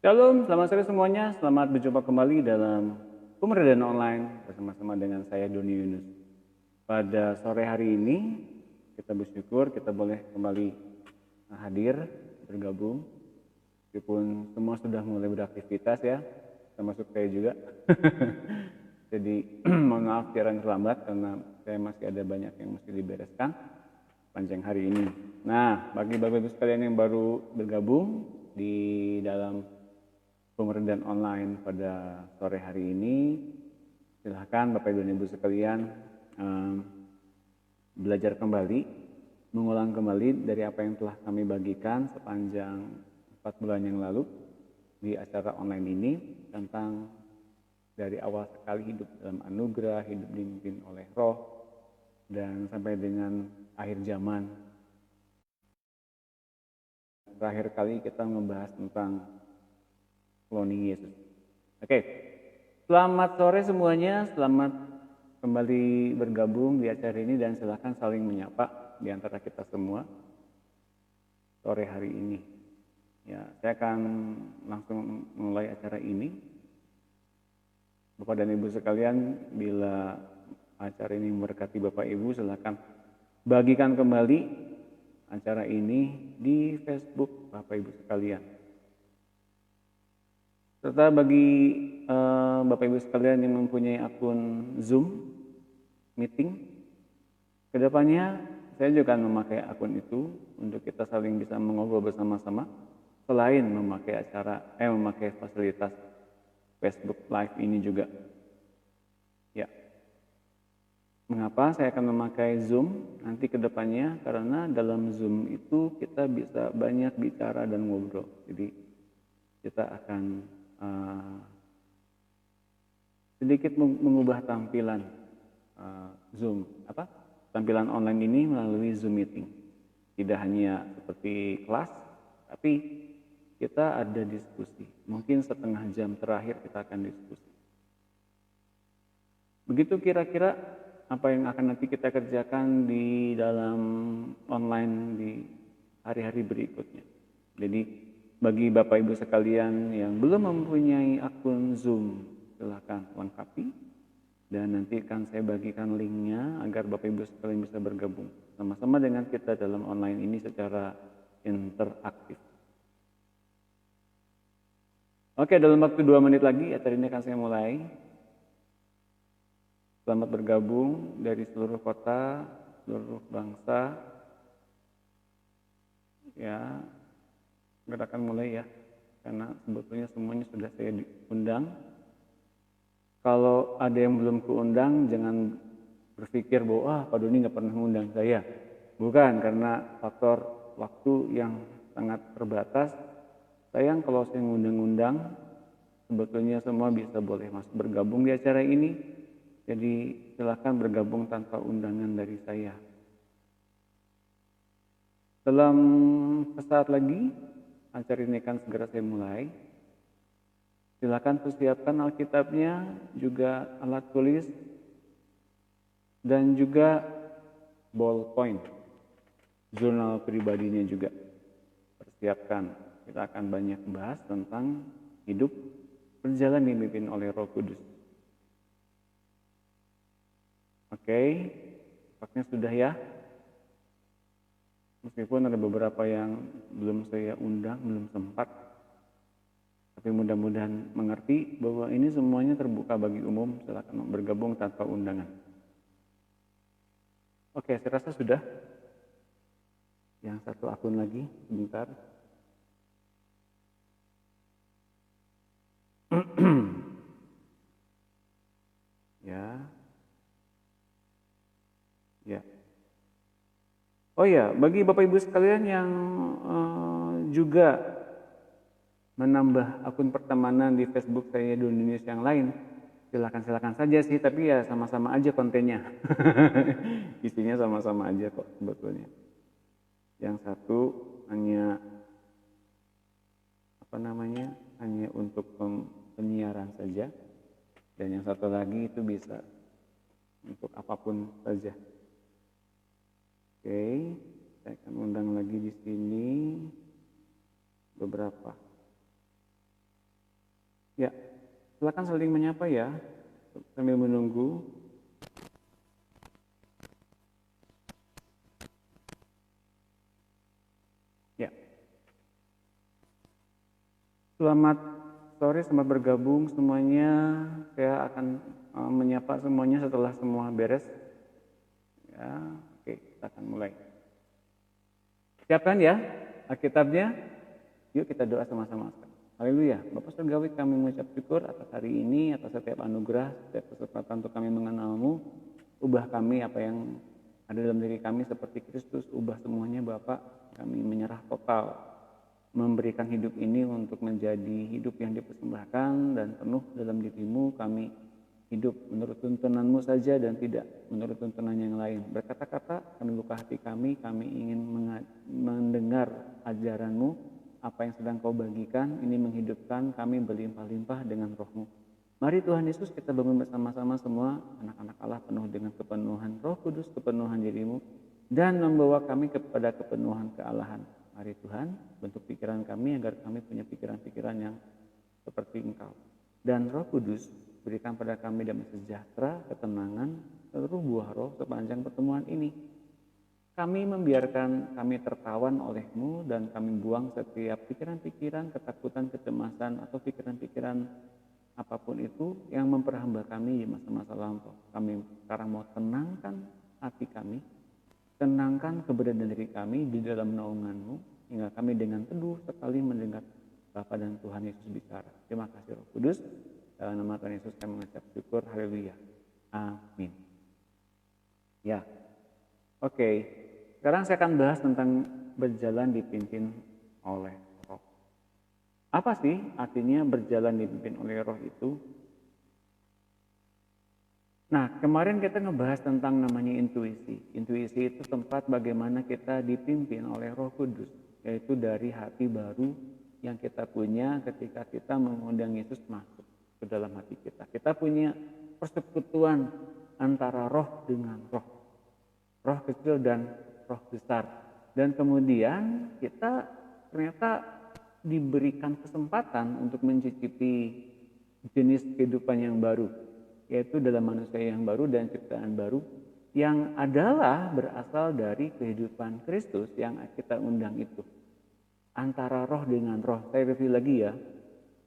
Shalom, selamat sore semuanya. Selamat berjumpa kembali dalam Pemberdayaan Online bersama-sama dengan saya Doni Yunus. Pada sore hari ini kita bersyukur kita boleh kembali hadir bergabung. Meskipun semua sudah mulai beraktivitas ya, termasuk saya juga. Jadi mohon maaf secara terlambat karena saya masih ada banyak yang mesti dibereskan panjang hari ini. Nah, bagi Bapak Ibu sekalian yang baru bergabung di dalam Pemberdayaan Online pada sore hari ini, silahkan Bapak Ibu dan Ibu sekalian belajar kembali, mengulang kembali dari apa yang telah kami bagikan sepanjang 4 bulan yang lalu di acara online ini tentang dari awal sekali hidup dalam anugerah, hidup dipimpin oleh Roh, dan sampai dengan akhir zaman. Terakhir kali kita membahas tentang cloning Yesus. Oke, selamat sore semuanya, selamat kembali bergabung di acara ini dan silakan saling menyapa di antara kita semua sore hari ini. Ya, saya akan langsung mulai acara ini. Bapak dan Ibu sekalian, bila acara ini memberkati Bapak Ibu, silakan bagikan kembali acara ini di Facebook Bapak Ibu sekalian. Serta bagi Bapak Ibu sekalian yang mempunyai akun Zoom meeting, kedepannya saya juga akan memakai akun itu untuk kita saling bisa mengobrol bersama-sama, selain memakai memakai fasilitas Facebook Live ini juga. Ya, mengapa saya akan memakai Zoom nanti kedepannya? Karena dalam Zoom itu kita bisa banyak bicara dan ngobrol. Jadi kita akan sedikit mengubah tampilan tampilan online ini melalui Zoom meeting. Tidak hanya seperti kelas, tapi kita ada diskusi. Mungkin setengah jam terakhir kita akan diskusi. Begitu kira-kira apa yang akan nanti kita kerjakan di dalam online di hari-hari berikutnya. Jadi bagi Bapak Ibu sekalian yang belum mempunyai akun Zoom, silahkan lengkapi. Dan nanti akan saya bagikan linknya agar Bapak Ibu sekalian bisa bergabung sama-sama dengan kita dalam online ini secara interaktif. Oke, dalam waktu 2 menit lagi acara ini akan saya mulai. Selamat bergabung dari seluruh kota, seluruh bangsa. Ya, gerakan mulai ya, karena sebetulnya semuanya sudah saya diundang. Kalau ada yang belum keundang, jangan berpikir bahwa Pak Doni nggak pernah mengundang saya. Bukan, karena faktor waktu yang sangat terbatas. Sayang kalau saya ngundang-undang, sebetulnya semua bisa boleh masuk bergabung di acara ini. Jadi silakan bergabung tanpa undangan dari saya. Dalam sesaat lagi, acara ini akan segera saya mulai. Silakan persiapkan Alkitabnya, juga alat tulis, dan juga ballpoint, jurnal pribadinya juga. Persiapkan, kita akan banyak bahas tentang hidup berjalan dipimpin oleh Roh Kudus. Oke, tampaknya sudah ya. Meskipun ada beberapa yang belum saya undang, belum sempat. Tapi mudah-mudahan mengerti bahwa ini semuanya terbuka bagi umum, silakan bergabung tanpa undangan. Oke, saya rasa sudah. Yang satu akun lagi, sebentar. Ya. Oh ya, bagi Bapak Ibu sekalian yang juga menambah akun pertemanan di Facebook saya di Indonesia yang lain, silakan saja sih, tapi ya sama-sama aja kontennya. Isinya sama-sama aja kok sebetulnya. Yang satu hanya hanya untuk penyiaran saja, dan yang satu lagi itu bisa untuk apapun saja. Oke, saya akan undang lagi di sini beberapa. Ya, silakan saling menyapa ya sambil menunggu. Ya, selamat sore, selamat bergabung semuanya. Saya akan menyapa semuanya setelah semua beres. Ya, oke, kita akan mulai. Siapkan ya Alkitabnya. Yuk kita doa sama-sama. Haleluya. Bapa Surgawi, kami mengucap syukur atas hari ini, atas setiap anugerah, setiap kesempatan untuk kami mengenal-Mu. Ubah kami apa yang ada dalam diri kami seperti Kristus. Ubah semuanya Bapak. Kami menyerah total. Memberikan hidup ini untuk menjadi hidup yang dipersembahkan dan penuh dalam diri-Mu. Kami hidup menurut tuntunan-Mu saja dan tidak menurut tuntunan yang lain. Berkata-kata, kami buka hati kami ingin mendengar ajaran-Mu. Apa yang sedang Kau bagikan ini menghidupkan kami berlimpah-limpah dengan Roh-Mu. Mari Tuhan Yesus, kita bangun bersama-sama semua anak-anak Allah penuh dengan kepenuhan Roh Kudus, kepenuhan diri-Mu, dan membawa kami kepada kepenuhan kealahan. Mari Tuhan, bentuk pikiran kami agar kami punya pikiran-pikiran yang seperti Engkau. Dan Roh Kudus, berikan pada kami damai sejahtera, ketenangan, seluruh buah roh sepanjang pertemuan ini. Kami membiarkan kami tertawan oleh-Mu dan kami buang setiap pikiran-pikiran, ketakutan, kecemasan, atau pikiran-pikiran apapun itu yang memperhamba kami di masa-masa lampau. Kami sekarang mau tenangkan hati kami, tenangkan keberadaan diri kami di dalam naungan-Mu, hingga kami dengan teduh sekali mendengar Bapa dan Tuhan Yesus bicara. Terima kasih Roh Kudus. Dalam nama Tuhan Yesus kami mengucap syukur. Haleluya. Amin. Ya, oke. Sekarang saya akan bahas tentang berjalan dipimpin oleh Roh. Apa sih artinya berjalan dipimpin oleh Roh itu? Nah, kemarin kita ngebahas tentang namanya intuisi. Intuisi itu tempat bagaimana kita dipimpin oleh Roh Kudus, yaitu dari hati baru yang kita punya ketika kita mengundang Yesus masuk ke dalam hati kita. Kita punya persekutuan antara roh dengan roh. Roh kecil dan roh besar. Dan kemudian kita ternyata diberikan kesempatan untuk mencicipi jenis kehidupan yang baru, yaitu dalam manusia yang baru dan ciptaan baru, yang adalah berasal dari kehidupan Kristus yang kita undang itu. Antara roh dengan roh, saya review lagi ya,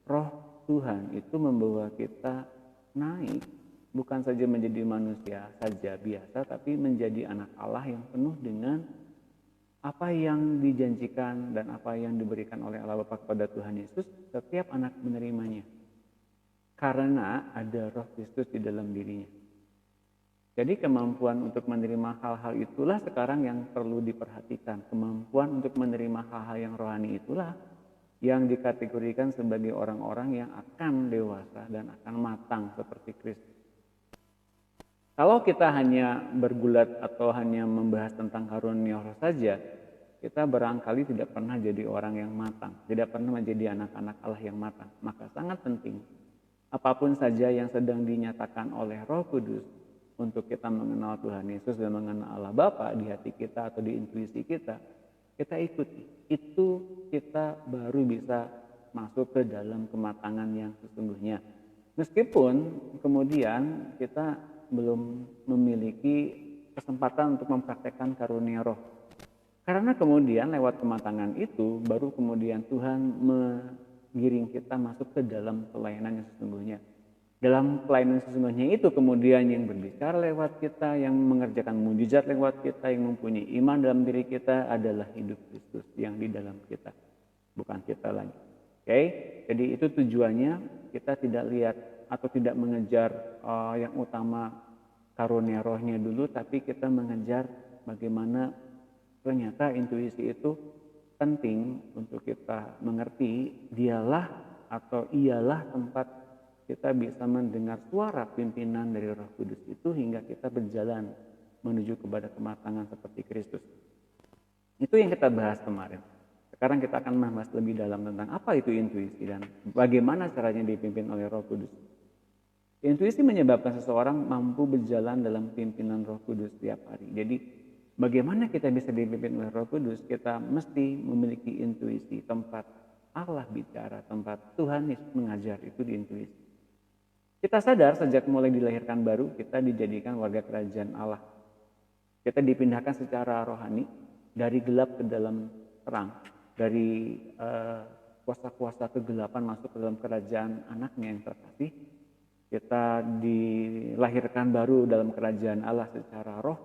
roh Tuhan itu membawa kita naik, bukan saja menjadi manusia saja biasa, tapi menjadi anak Allah yang penuh dengan apa yang dijanjikan dan apa yang diberikan oleh Allah Bapa kepada Tuhan Yesus, setiap anak menerimanya. Karena ada roh Kristus di dalam dirinya. Jadi kemampuan untuk menerima hal-hal itulah sekarang yang perlu diperhatikan. Kemampuan untuk menerima hal-hal yang rohani itulah yang dikategorikan sebagai orang-orang yang akan dewasa dan akan matang seperti Kristus. Kalau kita hanya bergulat atau hanya membahas tentang karunia roh saja, kita barangkali tidak pernah jadi orang yang matang, tidak pernah menjadi anak-anak Allah yang matang. Maka sangat penting, apapun saja yang sedang dinyatakan oleh Roh Kudus untuk kita mengenal Tuhan Yesus dan mengenal Allah Bapa di hati kita atau di intuisi kita, kita ikuti. Itu kita baru bisa masuk ke dalam kematangan yang sesungguhnya. Meskipun kemudian kita belum memiliki kesempatan untuk mempraktekkan karunia roh. Karena kemudian lewat kematangan itu baru kemudian Tuhan menggiring kita masuk ke dalam pelayanan yang sesungguhnya. Dalam pelayanan sesungguhnya itu kemudian yang berbicara lewat kita, yang mengerjakan mujizat lewat kita, yang mempunyai iman dalam diri kita adalah hidup Kristus yang di dalam kita, bukan kita lagi. Oke? Jadi itu tujuannya, kita tidak lihat atau tidak mengejar yang utama karunia rohnya dulu, tapi kita mengejar bagaimana ternyata intuisi itu penting untuk kita mengerti. Dialah atau ialah tempat kita bisa mendengar suara pimpinan dari Roh Kudus itu hingga kita berjalan menuju kepada kematangan seperti Kristus. Itu yang kita bahas kemarin. Sekarang kita akan membahas lebih dalam tentang apa itu intuisi dan bagaimana caranya dipimpin oleh Roh Kudus. Intuisi menyebabkan seseorang mampu berjalan dalam pimpinan Roh Kudus setiap hari. Jadi bagaimana kita bisa dipimpin oleh Roh Kudus? Kita mesti memiliki intuisi, tempat Allah bicara, tempat Tuhan Yesus mengajar, itu di intuisi. Kita sadar sejak mulai dilahirkan baru, kita dijadikan warga kerajaan Allah. Kita dipindahkan secara rohani dari gelap ke dalam terang, dari kuasa-kuasa kegelapan masuk ke dalam kerajaan anaknya yang terkasih. Kita dilahirkan baru dalam kerajaan Allah secara roh,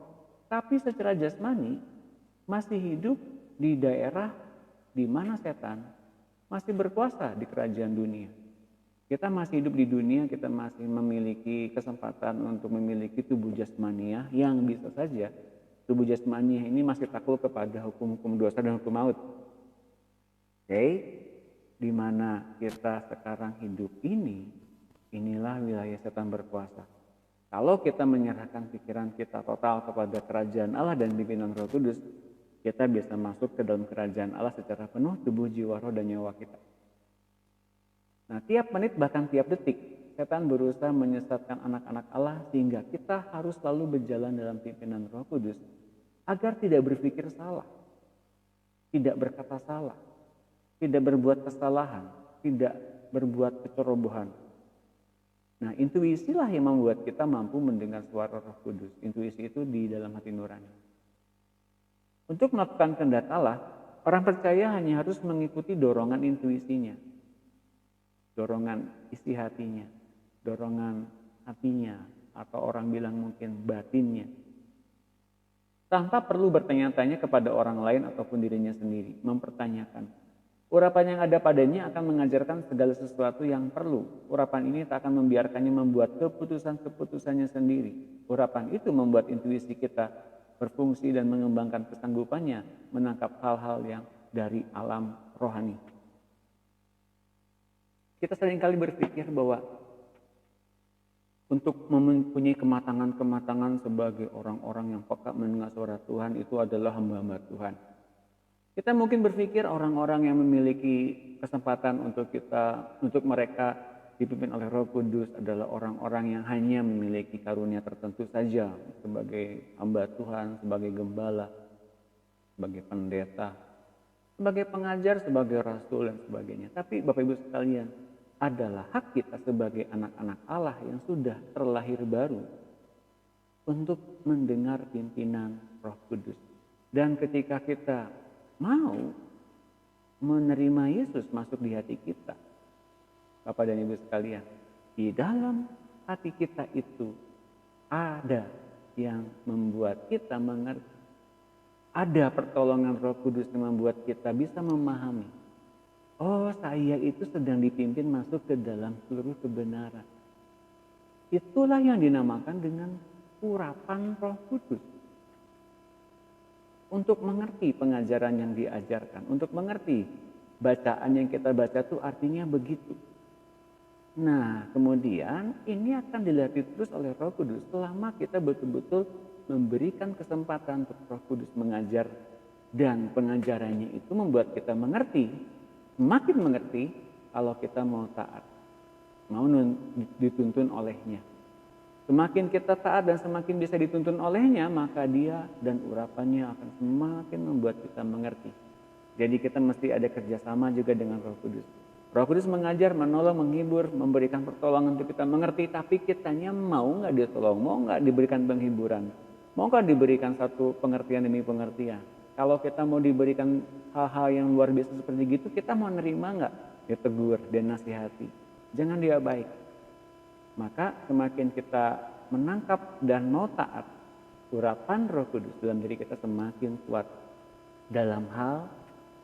tapi secara jasmani masih hidup di daerah di mana setan masih berkuasa di kerajaan dunia. Kita masih hidup di dunia, kita masih memiliki kesempatan untuk memiliki tubuh jasmania yang bisa saja tubuh jasmania ini masih takut kepada hukum-hukum dosa dan hukum maut. Oke, di mana kita sekarang hidup ini, inilah wilayah setan berkuasa. Kalau kita menyerahkan pikiran kita total kepada kerajaan Allah dan pimpinan Roh Kudus, kita bisa masuk ke dalam kerajaan Allah secara penuh tubuh, jiwa, roh, dan nyawa kita. Nah, tiap menit bahkan tiap detik, setan berusaha menyesatkan anak-anak Allah sehingga kita harus selalu berjalan dalam pimpinan Roh Kudus agar tidak berpikir salah, tidak berkata salah, tidak berbuat kesalahan, tidak berbuat kecerobohan. Nah, intuisilah yang membuat kita mampu mendengar suara Roh Kudus. Intuisi itu di dalam hati nurani. Untuk melakukan kehendak Allah, orang percaya hanya harus mengikuti dorongan intuisinya, dorongan isi hatinya, dorongan hatinya, atau orang bilang mungkin batinnya, tanpa perlu bertanya-tanya kepada orang lain ataupun dirinya sendiri, mempertanyakan. Urapan yang ada padanya akan mengajarkan segala sesuatu yang perlu. Urapan ini tak akan membiarkannya membuat keputusan-keputusannya sendiri. Urapan itu membuat intuisi kita berfungsi dan mengembangkan kesanggupannya menangkap hal-hal yang dari alam rohani. Kita seringkali berpikir bahwa untuk mempunyai kematangan-kematangan sebagai orang-orang yang peka mendengar suara Tuhan itu adalah hamba-hamba Tuhan. Kita mungkin berpikir orang-orang yang memiliki kesempatan untuk mereka dipimpin oleh Roh Kudus adalah orang-orang yang hanya memiliki karunia tertentu saja sebagai hamba Tuhan, sebagai gembala, sebagai pendeta, sebagai pengajar, sebagai rasul dan sebagainya. Tapi Bapak Ibu sekalian, adalah hak kita sebagai anak-anak Allah yang sudah terlahir baru untuk mendengar pimpinan Roh Kudus. Dan ketika kita mau menerima Yesus masuk di hati kita, Bapak dan Ibu sekalian, di dalam hati kita itu ada yang membuat kita mengerti. Ada pertolongan Roh Kudus yang membuat kita bisa memahami, oh, saya itu sedang dipimpin masuk ke dalam seluruh kebenaran. Itulah yang dinamakan dengan urapan Roh Kudus. Untuk mengerti pengajaran yang diajarkan, untuk mengerti bacaan yang kita baca itu artinya begitu. Nah, kemudian ini akan dilatih terus oleh Roh Kudus selama kita betul-betul memberikan kesempatan untuk Roh Kudus mengajar, dan pengajarannya itu membuat kita mengerti, semakin mengerti kalau kita mau taat, mau dituntun olehnya. Semakin kita taat dan semakin bisa dituntun olehnya, maka dia dan urapannya akan semakin membuat kita mengerti. Jadi kita mesti ada kerjasama juga dengan Roh Kudus. Roh Kudus mengajar, menolong, menghibur, memberikan pertolongan untuk kita mengerti. Tapi kitanya mau nggak ditolong, mau nggak diberikan penghiburan, mau nggak diberikan satu pengertian demi pengertian. Kalau kita mau diberikan hal-hal yang luar biasa seperti gitu, kita mau nerima nggak? Ditegur, dinasihati, jangan dia baik. Maka semakin kita menangkap dan mau taat, urapan Roh Kudus dalam diri kita semakin kuat dalam hal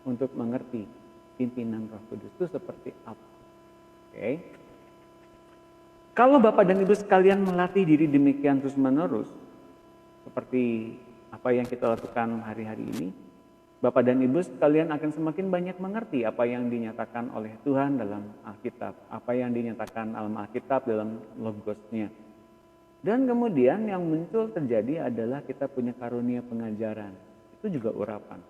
untuk mengerti pimpinan Roh Kudus itu seperti apa. Oke. Kalau Bapak dan Ibu sekalian melatih diri demikian terus menerus, seperti apa yang kita lakukan hari-hari ini, Bapak dan Ibu sekalian akan semakin banyak mengerti apa yang dinyatakan oleh Tuhan dalam Alkitab, apa yang dinyatakan dalam Alkitab dalam Logos-Nya. Dan kemudian yang muncul terjadi adalah kita punya karunia pengajaran. Itu juga urapan.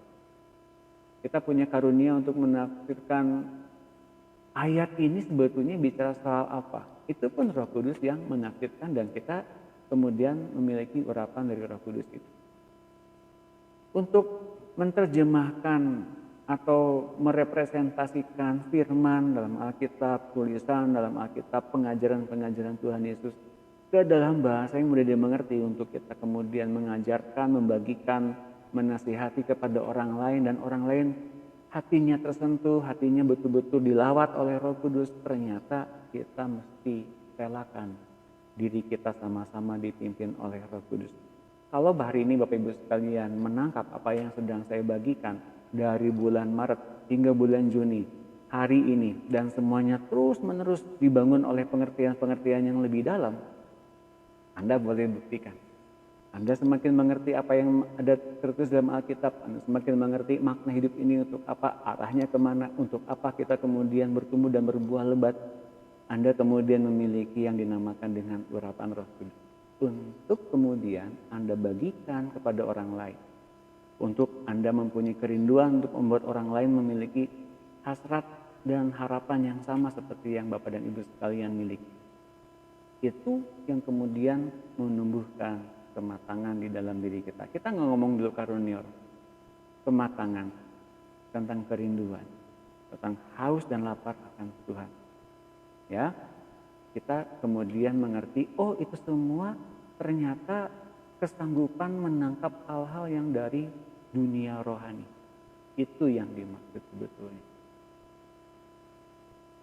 Kita punya karunia untuk menafsirkan ayat ini sebetulnya bicara soal apa. Itu pun Roh Kudus yang menafsirkan dan kita kemudian memiliki urapan dari Roh Kudus itu. Untuk menerjemahkan atau merepresentasikan firman dalam Alkitab, tulisan dalam Alkitab, pengajaran-pengajaran Tuhan Yesus ke dalam bahasa yang mudah dimengerti untuk kita kemudian mengajarkan, membagikan, menasihati kepada orang lain, dan orang lain hatinya tersentuh, hatinya betul-betul dilawat oleh Roh Kudus. Ternyata kita mesti relakan diri kita sama-sama dipimpin oleh Roh Kudus. Kalau hari ini Bapak Ibu sekalian menangkap apa yang sedang saya bagikan dari bulan Maret hingga bulan Juni hari ini, dan semuanya terus menerus dibangun oleh pengertian-pengertian yang lebih dalam, Anda boleh buktikan. Anda semakin mengerti apa yang ada tertulis dalam Alkitab, Anda semakin mengerti makna hidup ini untuk apa, arahnya kemana, untuk apa kita kemudian bertumbuh dan berbuah lebat. Anda kemudian memiliki yang dinamakan dengan urapan Roh Kudus, untuk kemudian Anda bagikan kepada orang lain. Untuk Anda mempunyai kerinduan untuk membuat orang lain memiliki hasrat dan harapan yang sama seperti yang Bapak dan Ibu sekalian miliki. Itu yang kemudian menumbuhkan kematangan di dalam diri kita. Kita nggak ngomong dulu karunia roh, kematangan, tentang kerinduan, tentang haus dan lapar akan Tuhan. Ya, kita kemudian mengerti, oh itu semua ternyata kesanggupan menangkap hal-hal yang dari dunia rohani. Itu yang dimaksud sebetulnya.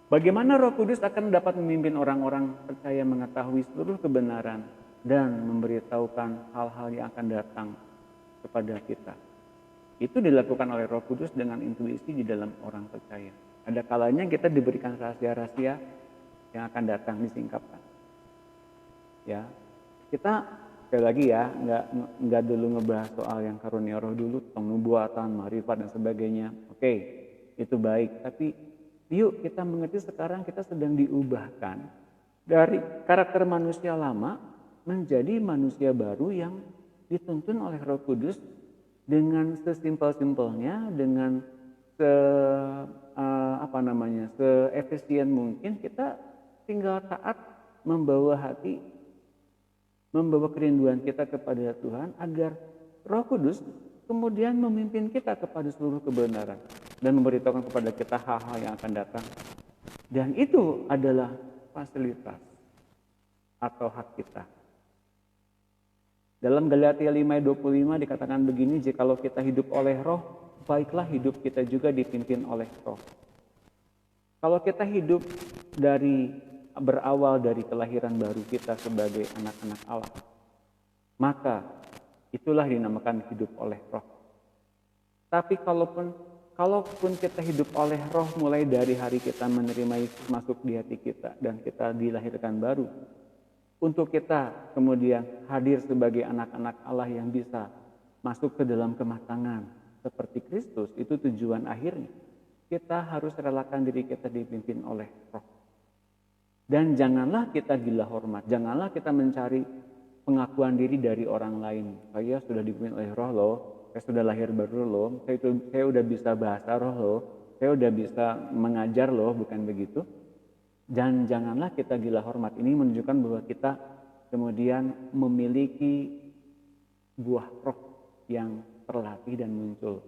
Bagaimana Roh Kudus akan dapat memimpin orang-orang percaya mengetahui seluruh kebenaran dan memberitahukan hal-hal yang akan datang kepada kita. Itu dilakukan oleh Roh Kudus dengan intuisi di dalam orang percaya. Ada kalanya kita diberikan rahasia-rahasia yang akan datang disingkapkan. Ya, kita sekali lagi ya, nggak dulu ngebahas soal yang karunia roh dulu, tentang nubuatan, marifat dan sebagainya. Oke, itu baik. Tapi yuk kita mengerti sekarang kita sedang diubahkan dari karakter manusia lama menjadi manusia baru yang dituntun oleh Roh Kudus dengan sesimpel-simpelnya, dengan seefisien mungkin kita tinggal taat, membawa hati, membawa kerinduan kita kepada Tuhan agar Roh Kudus kemudian memimpin kita kepada seluruh kebenaran dan memberitahukan kepada kita hal-hal yang akan datang. Dan itu adalah fasilitas atau hak kita. Dalam Galatia 5:25 dikatakan begini, jikalau kita hidup oleh roh, baiklah hidup kita juga dipimpin oleh roh. Kalau kita hidup berawal dari kelahiran baru kita sebagai anak-anak Allah, maka itulah dinamakan hidup oleh roh. Tapi kalaupun kita hidup oleh roh mulai dari hari kita menerima Yesus masuk di hati kita dan kita dilahirkan baru, untuk kita kemudian hadir sebagai anak-anak Allah yang bisa masuk ke dalam kematangan seperti Kristus, itu tujuan akhirnya. Kita harus relakan diri kita dipimpin oleh roh. Dan janganlah kita gila hormat, janganlah kita mencari pengakuan diri dari orang lain. Saya sudah dipimpin oleh roh loh, saya sudah lahir baru loh, saya udah bisa bahasa roh loh, saya udah bisa mengajar loh, bukan begitu. Dan janganlah kita gila hormat. Ini menunjukkan bahwa kita kemudian memiliki buah roh yang terlatih dan muncul.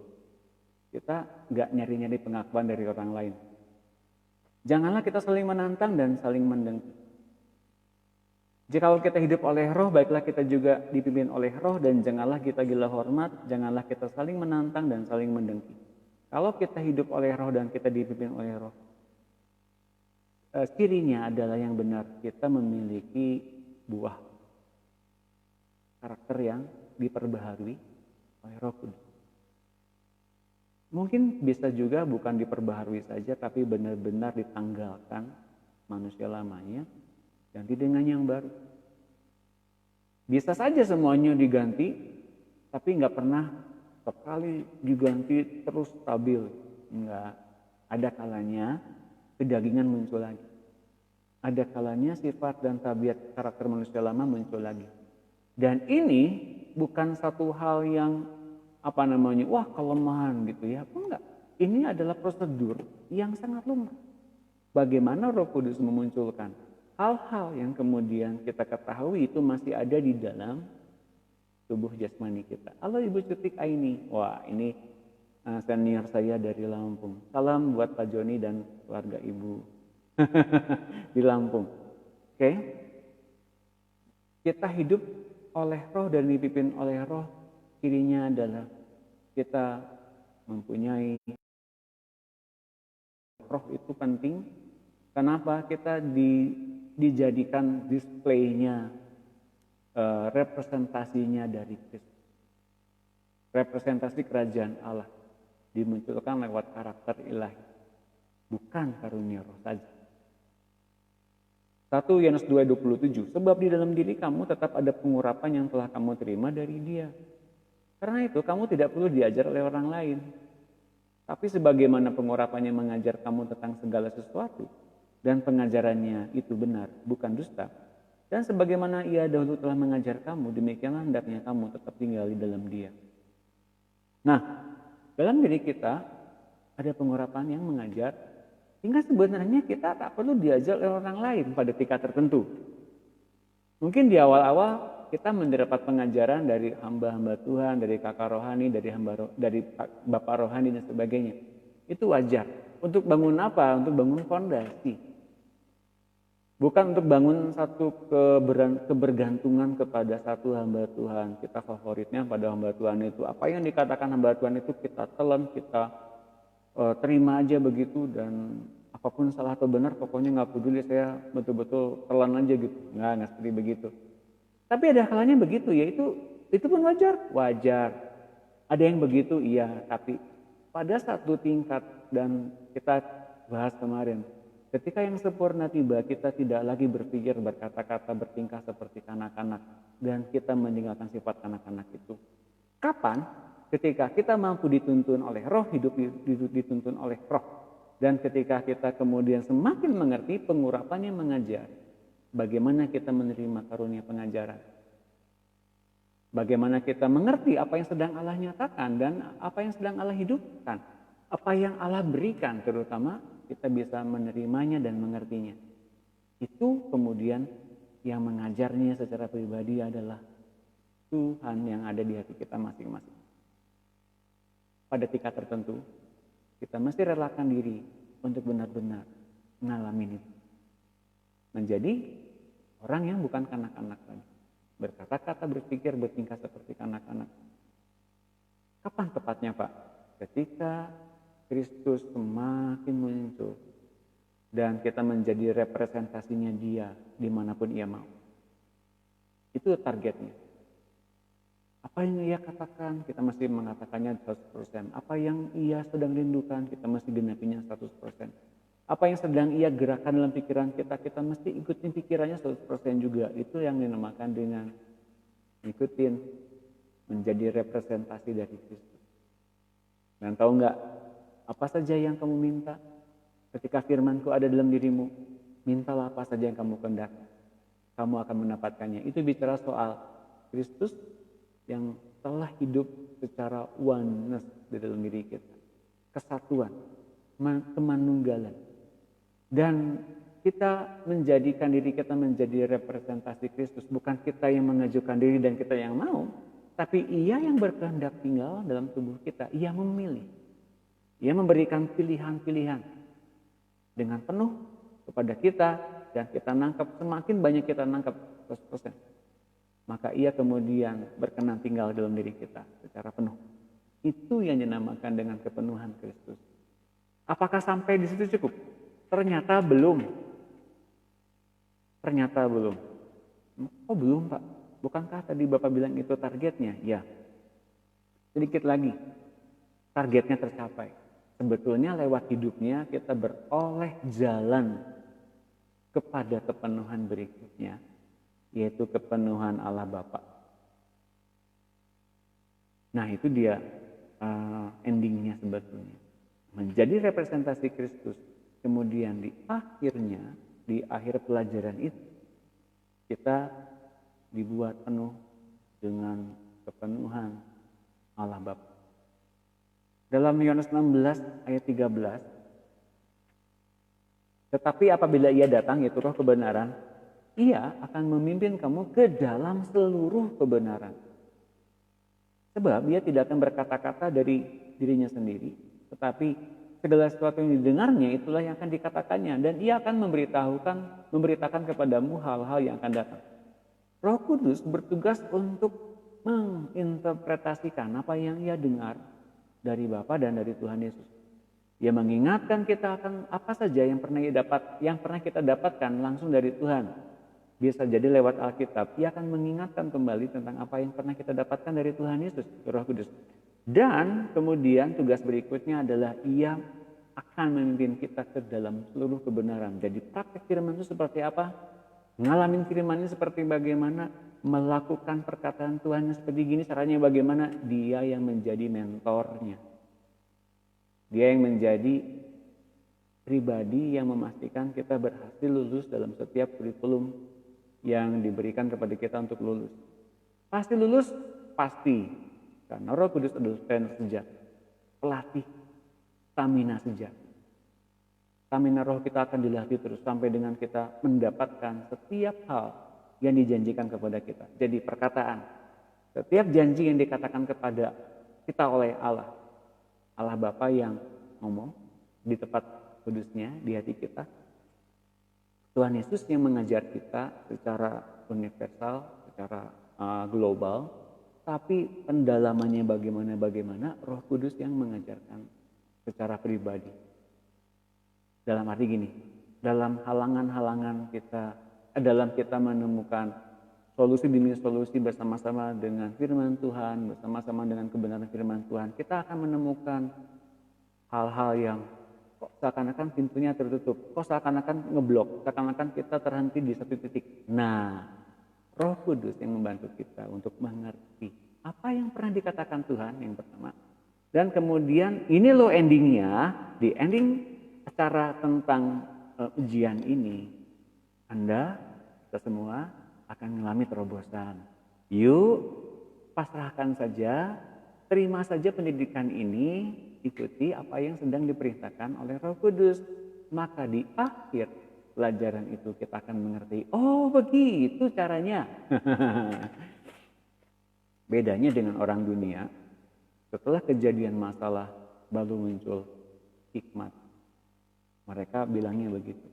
Kita gak nyari-nyari pengakuan dari orang lain. Janganlah kita saling menantang dan saling mendengki. Jika kita hidup oleh roh, baiklah kita juga dipimpin oleh roh, dan janganlah kita gila hormat, janganlah kita saling menantang dan saling mendengki. Kalau kita hidup oleh roh dan kita dipimpin oleh roh, cirinya adalah yang benar, kita memiliki buah karakter yang diperbaharui oleh Roh Kudus. Mungkin bisa juga bukan diperbaharui saja, tapi benar-benar ditanggalkan manusia lamanya ganti dengan yang baru. Bisa saja semuanya diganti, tapi nggak pernah sekali diganti terus stabil. Enggak. Ada kalanya kedagingan muncul lagi. Ada kalanya sifat dan tabiat karakter manusia lama muncul lagi. Dan ini bukan satu hal yang wah kelemahan gitu ya. Enggak. Ini adalah prosedur yang sangat lumrah. Bagaimana Roh Kudus memunculkan hal-hal yang kemudian kita ketahui itu masih ada di dalam tubuh jasmani kita. Halo Ibu Cutik Aini. Wah, ini senior saya dari Lampung. Salam buat Pak Joni dan keluarga Ibu di Lampung. Oke. Kita hidup oleh roh dan dipimpin oleh roh. Cirinya adalah kita mempunyai roh itu penting. Kenapa? Kita dijadikan displaynya, representasinya dari Kristus. Representasi kerajaan Allah dimunculkan lewat karakter ilahi, bukan karunia roh saja. 1 Yohanes 2:27, sebab di dalam diri kamu tetap ada pengurapan yang telah kamu terima dari Dia. Karena itu kamu tidak perlu diajar oleh orang lain. Tapi sebagaimana pengurapannya mengajar kamu tentang segala sesuatu, dan pengajarannya itu benar, bukan dusta. Dan sebagaimana Ia dahulu telah mengajar kamu, demikianlah hendaknya kamu tetap tinggal di dalam Dia. Nah, dalam diri kita ada pengurapan yang mengajar, sehingga sebenarnya kita tak perlu diajar oleh orang lain pada tingkat tertentu. Mungkin di awal-awal kita mendapat pengajaran dari hamba-hamba Tuhan, dari kakak rohani, dari bapak rohani dan sebagainya. Itu wajar. Untuk bangun apa? Untuk bangun fondasi. Bukan untuk bangun satu kebergantungan kepada satu hamba Tuhan. Kita favoritnya pada hamba Tuhan itu. Apa yang dikatakan hamba Tuhan itu kita telan, kita terima aja begitu. Dan apapun salah atau benar pokoknya nggak peduli, saya betul-betul telan aja gitu. Nggak seperti begitu. Tapi ada kalanya begitu ya, itu pun wajar. Ada yang begitu iya, tapi pada satu tingkat dan kita bahas kemarin, ketika yang sempurna tiba, kita tidak lagi berpikir, berkata-kata, bertingkah seperti kanak-kanak, dan kita meninggalkan sifat kanak-kanak itu. Kapan? Ketika kita mampu dituntun oleh roh, hidup dituntun oleh roh. Dan ketika kita kemudian semakin mengerti, pengurapannya mengajar bagaimana kita menerima karunia pengajaran. Bagaimana kita mengerti apa yang sedang Allah nyatakan dan apa yang sedang Allah hidupkan. Apa yang Allah berikan, terutama kita bisa menerimanya dan mengertinya. Itu kemudian yang mengajarnya secara pribadi adalah Tuhan yang ada di hati kita masing-masing. Pada tingkat tertentu, kita mesti relakan diri untuk benar-benar mengalami itu. Menjadi orang yang bukan kanak-kanak lagi. Berkata-kata, berpikir, bertingkah seperti kanak-kanak. Kapan tepatnya Pak? Ketika Kristus semakin muncul dan kita menjadi representasinya Dia dimanapun Ia mau. Itu targetnya. Apa yang Ia katakan, kita mesti mengatakannya 100%. Apa yang Ia sedang rindukan, kita mesti genapinya 100%. Apa yang sedang Ia gerakkan dalam pikiran kita, kita mesti ikutin pikirannya 100% juga. Itu yang dinamakan dengan ikutin, menjadi representasi dari Kristus. Dan tahu nggak, apa saja yang kamu minta ketika firman-Ku ada dalam dirimu, mintalah apa saja yang kamu kehendaki, kamu akan mendapatkannya. Itu bicara soal Kristus yang telah hidup secara oneness di dalam diri kita, kesatuan, kemanunggalan. Dan kita menjadikan diri kita menjadi representasi Kristus. Bukan kita yang mengajukan diri dan kita yang mau, tapi Ia yang berkehendak tinggal dalam tubuh kita. Ia memilih. Ia memberikan pilihan-pilihan dengan penuh kepada kita, dan kita nangkep, semakin banyak kita nangkep 100%. Maka Ia kemudian berkenan tinggal dalam diri kita secara penuh. Itu yang dinamakan dengan kepenuhan Kristus. Apakah sampai di situ cukup? Ternyata belum. Oh belum Pak? Bukankah tadi Bapak bilang itu targetnya? Ya. Sedikit lagi. Targetnya tercapai. Sebetulnya lewat hidupnya kita beroleh jalan kepada kepenuhan berikutnya. Yaitu kepenuhan Allah Bapa. Nah itu dia endingnya sebetulnya. Menjadi representasi Kristus. Kemudian di akhirnya, di akhir pelajaran itu, kita dibuat penuh dengan kepenuhan Allah Bapa. Dalam Yohanes 16 ayat 13, tetapi apabila Ia datang, yaitu Roh kebenaran, Ia akan memimpin kamu ke dalam seluruh kebenaran. Sebab Ia tidak akan berkata-kata dari dirinya sendiri, tetapi segala sesuatu yang didengarnya itulah yang akan dikatakannya, dan ia akan memberitakan kepadamu hal-hal yang akan datang. Roh Kudus bertugas untuk menginterpretasikan apa yang ia dengar dari Bapa dan dari Tuhan Yesus. Ia mengingatkan kita akan apa saja yang pernah kita dapatkan langsung dari Tuhan. Bisa jadi lewat Alkitab, ia akan mengingatkan kembali tentang apa yang pernah kita dapatkan dari Tuhan Yesus, Roh Kudus. Dan kemudian tugas berikutnya adalah ia akan memimpin kita ke dalam seluruh kebenaran. Jadi praktek firman itu seperti apa? Ngalamin firman ini seperti bagaimana? Melakukan perkataan Tuhan seperti gini, caranya bagaimana? Dia yang menjadi mentornya. Dia yang menjadi pribadi yang memastikan kita berhasil lulus dalam setiap kurikulum yang diberikan kepada kita untuk lulus. Pasti lulus? Pasti. Karena Roh Kudus adalah trainer sejati, pelatih, stamina sejati. Stamina roh kita akan dilatih terus sampai dengan kita mendapatkan setiap hal yang dijanjikan kepada kita. Jadi perkataan, setiap janji yang dikatakan kepada kita oleh Allah Bapa yang ngomong di tempat kudusnya di hati kita, Tuhan Yesus yang mengajar kita secara universal, secara global, tapi pendalamannya bagaimana Roh Kudus yang mengajarkan secara pribadi. Dalam arti gini, dalam halangan-halangan kita, dalam kita menemukan solusi demi solusi bersama-sama dengan firman Tuhan, bersama-sama dengan kebenaran firman Tuhan, kita akan menemukan hal-hal yang kok seakan-akan pintunya tertutup, kok seakan-akan ngeblok, seakan-akan kita terhenti di satu titik. Nah, Roh Kudus yang membantu kita untuk mengerti apa yang pernah dikatakan Tuhan yang pertama. Dan kemudian ini loh endingnya, di ending acara tentang ujian ini, Anda, kita semua akan mengalami terobosan. Yuk, pasrahkan saja, terima saja pendidikan ini, ikuti apa yang sedang diperintahkan oleh Roh Kudus. Maka di akhir pelajaran itu kita akan mengerti, oh begitu caranya. Bedanya dengan orang dunia, setelah kejadian masalah baru muncul hikmat. Mereka bilangnya begitu.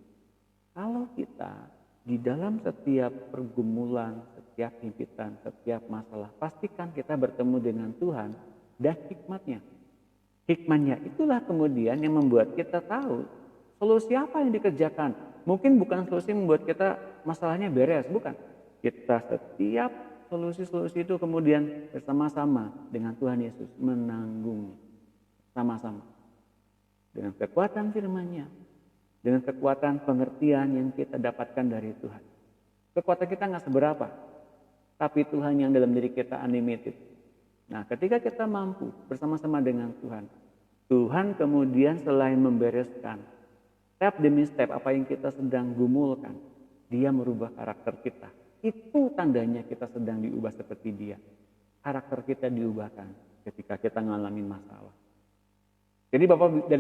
Kalau kita di dalam setiap pergumulan, setiap himpitan, setiap masalah, pastikan kita bertemu dengan Tuhan dan hikmatnya. Hikmatnya itulah kemudian yang membuat kita tahu solusi apa yang dikerjakan. Mungkin bukan solusi membuat kita masalahnya beres, bukan. Kita setiap solusi-solusi itu kemudian bersama-sama dengan Tuhan Yesus menanggung sama-sama. Dengan kekuatan firman-Nya, dengan kekuatan pengertian yang kita dapatkan dari Tuhan. Kekuatan kita nggak seberapa, tapi Tuhan yang dalam diri kita unlimited. Nah, ketika kita mampu bersama-sama dengan Tuhan, Tuhan kemudian selain membereskan step demi step apa yang kita sedang gumulkan, Dia merubah karakter kita. Itu tandanya kita sedang diubah seperti Dia. Karakter kita diubahkan ketika kita ngalamin masalah. Jadi Bapak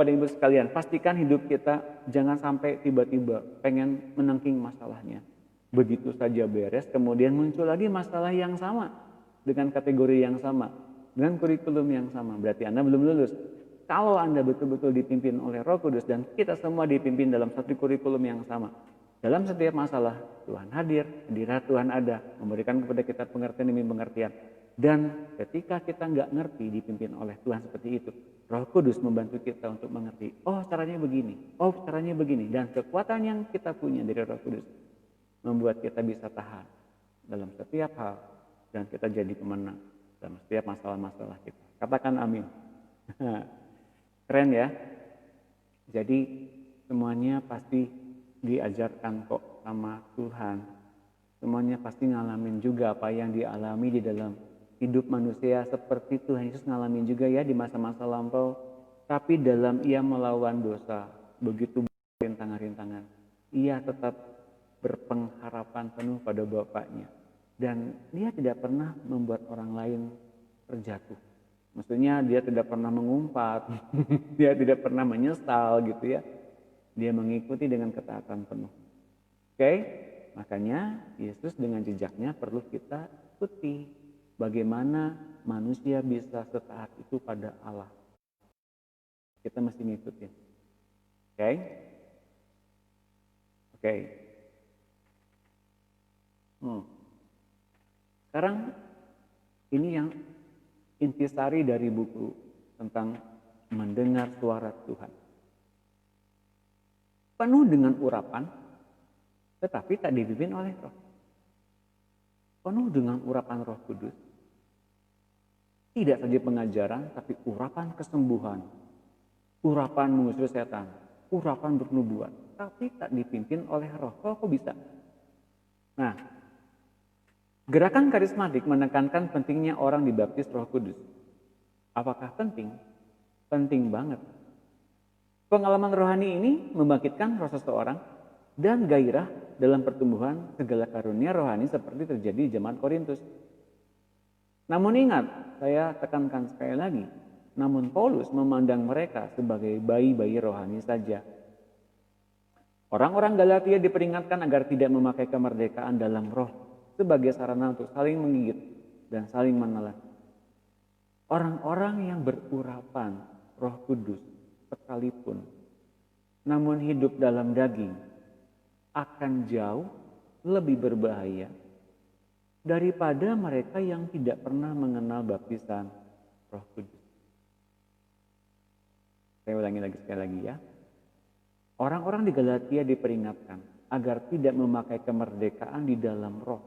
dan Ibu sekalian, pastikan hidup kita jangan sampai tiba-tiba pengen menangking masalahnya. Begitu saja beres, kemudian muncul lagi masalah yang sama, dengan kategori yang sama, dengan kurikulum yang sama. Berarti Anda belum lulus. Kalau Anda betul-betul dipimpin oleh Roh Kudus dan kita semua dipimpin dalam satu kurikulum yang sama, dalam setiap masalah Tuhan hadir, hadirat Tuhan ada, memberikan kepada kita pengertian demi pengertian. Dan ketika kita nggak ngerti dipimpin oleh Tuhan seperti itu, Roh Kudus membantu kita untuk mengerti, oh caranya begini, oh caranya begini. Dan kekuatan yang kita punya dari Roh Kudus membuat kita bisa tahan dalam setiap hal dan kita jadi pemenang dalam setiap masalah-masalah kita. Katakan amin. Keren ya. Jadi semuanya pasti diajarkan kok sama Tuhan. Semuanya pasti ngalamin juga apa yang dialami di dalam hidup manusia, seperti Tuhan Yesus ngalamin juga ya di masa-masa lampau. Tapi dalam ia melawan dosa, begitu rintangan-rintangan, ia tetap berpengharapan penuh pada Bapaknya. Dan dia tidak pernah membuat orang lain terjatuh. Maksudnya dia tidak pernah mengumpat, dia tidak pernah menyesal gitu ya. Dia mengikuti dengan ketaatan penuh. Oke? Makanya Yesus dengan jejaknya perlu kita ikuti. Bagaimana manusia bisa setaat itu pada Allah. Kita mesti ngikutin. Oke? Oke. Sekarang ini yang intisari dari buku tentang mendengar suara Tuhan. Penuh dengan urapan, tetapi tak dipimpin oleh Roh. Penuh dengan urapan Roh Kudus. Tidak saja pengajaran, tapi urapan kesembuhan, urapan mengusir setan, urapan bernubuat, tapi tak dipimpin oleh Roh. Kok bisa? Nah, gerakan karismatik menekankan pentingnya orang dibaptis Roh Kudus. Apakah penting? Penting banget. Pengalaman rohani ini membangkitkan roh seseorang dan gairah dalam pertumbuhan segala karunia rohani seperti terjadi di zaman Korintus. Namun ingat, saya tekankan sekali lagi, namun Paulus memandang mereka sebagai bayi-bayi rohani saja. Orang-orang Galatia diperingatkan agar tidak memakai kemerdekaan dalam roh sebagai sarana untuk saling menggigit dan saling menelan. Orang-orang yang berurapan Roh Kudus sekalipun, namun hidup dalam daging, akan jauh lebih berbahaya daripada mereka yang tidak pernah mengenal baptisan Roh Kudus. Saya ulangi lagi sekali lagi ya. Orang-orang di Galatia diperingatkan agar tidak memakai kemerdekaan di dalam roh.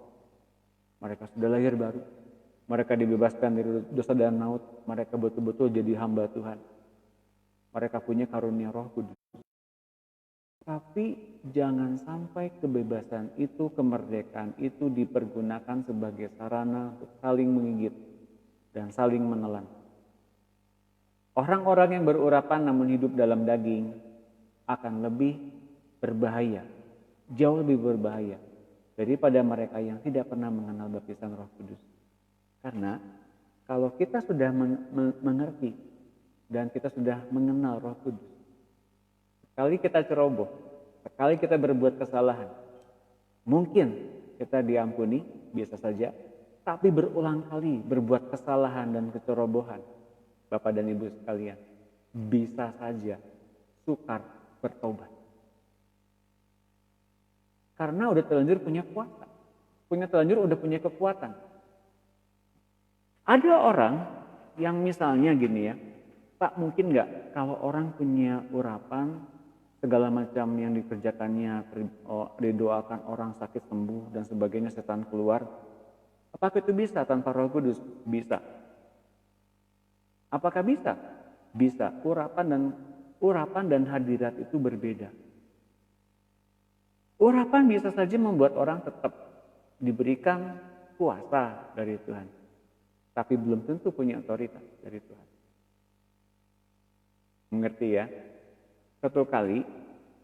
Mereka sudah lahir baru. Mereka dibebaskan dari dosa dan maut. Mereka betul-betul jadi hamba Tuhan. Mereka punya karunia Roh Kudus. Tapi jangan sampai kebebasan itu, kemerdekaan itu dipergunakan sebagai sarana untuk saling menggigit dan saling menelan. Orang-orang yang berurapan namun hidup dalam daging akan lebih berbahaya, jauh lebih berbahaya daripada mereka yang tidak pernah mengenal baptisan Roh Kudus. Karena kalau kita sudah mengerti dan kita sudah mengenal Roh Kudus, sekali kita ceroboh, sekali kita berbuat kesalahan, mungkin kita diampuni, biasa saja, tapi berulang kali berbuat kesalahan dan kecerobohan, Bapak dan Ibu sekalian, bisa saja sukar bertobat. Karena udah terlanjur punya kuasa, udah punya kekuatan. Ada orang yang misalnya gini ya, Pak, mungkin nggak kalau orang punya urapan segala macam yang dikerjakannya, didoakan orang sakit sembuh dan sebagainya, setan keluar, apakah itu bisa tanpa Roh Kudus? Bisa. Apakah bisa? Bisa. Urapan dan hadirat itu berbeda. Urapan bisa saja membuat orang tetap diberikan kuasa dari Tuhan, tapi belum tentu punya otoritas dari Tuhan. Mengerti ya? Satu kali,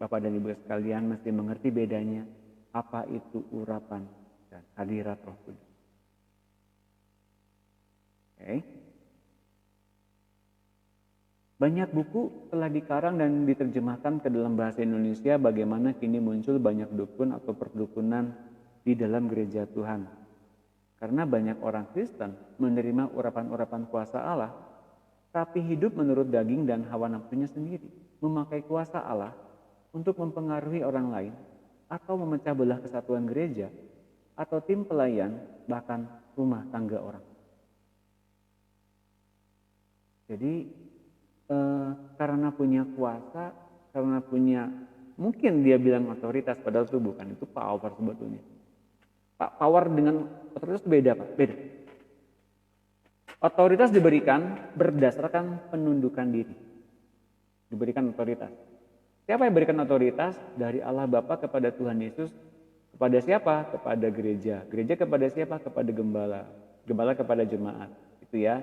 Bapak dan Ibu sekalian mesti mengerti bedanya apa itu urapan dan hadirat Roh Kudus. Oke. Banyak buku telah dikarang dan diterjemahkan ke dalam bahasa Indonesia bagaimana kini muncul banyak dukun atau perdukunan di dalam gereja Tuhan. Karena banyak orang Kristen menerima urapan-urapan kuasa Allah, tapi hidup menurut daging dan hawa nafsunya sendiri, memakai kuasa Allah untuk mempengaruhi orang lain, atau memecah belah kesatuan gereja, atau tim pelayan, bahkan rumah tangga orang. Jadi karena punya kuasa, karena punya, mungkin dia bilang otoritas, padahal itu bukan, itu power sebetulnya. Power dengan otoritas beda, Pak. Beda. Otoritas diberikan berdasarkan penundukan diri. Diberikan otoritas. Siapa yang berikan otoritas? Dari Allah Bapa kepada Tuhan Yesus. Kepada siapa? Kepada gereja. Gereja kepada siapa? Kepada gembala. Gembala kepada jemaat. Itu ya,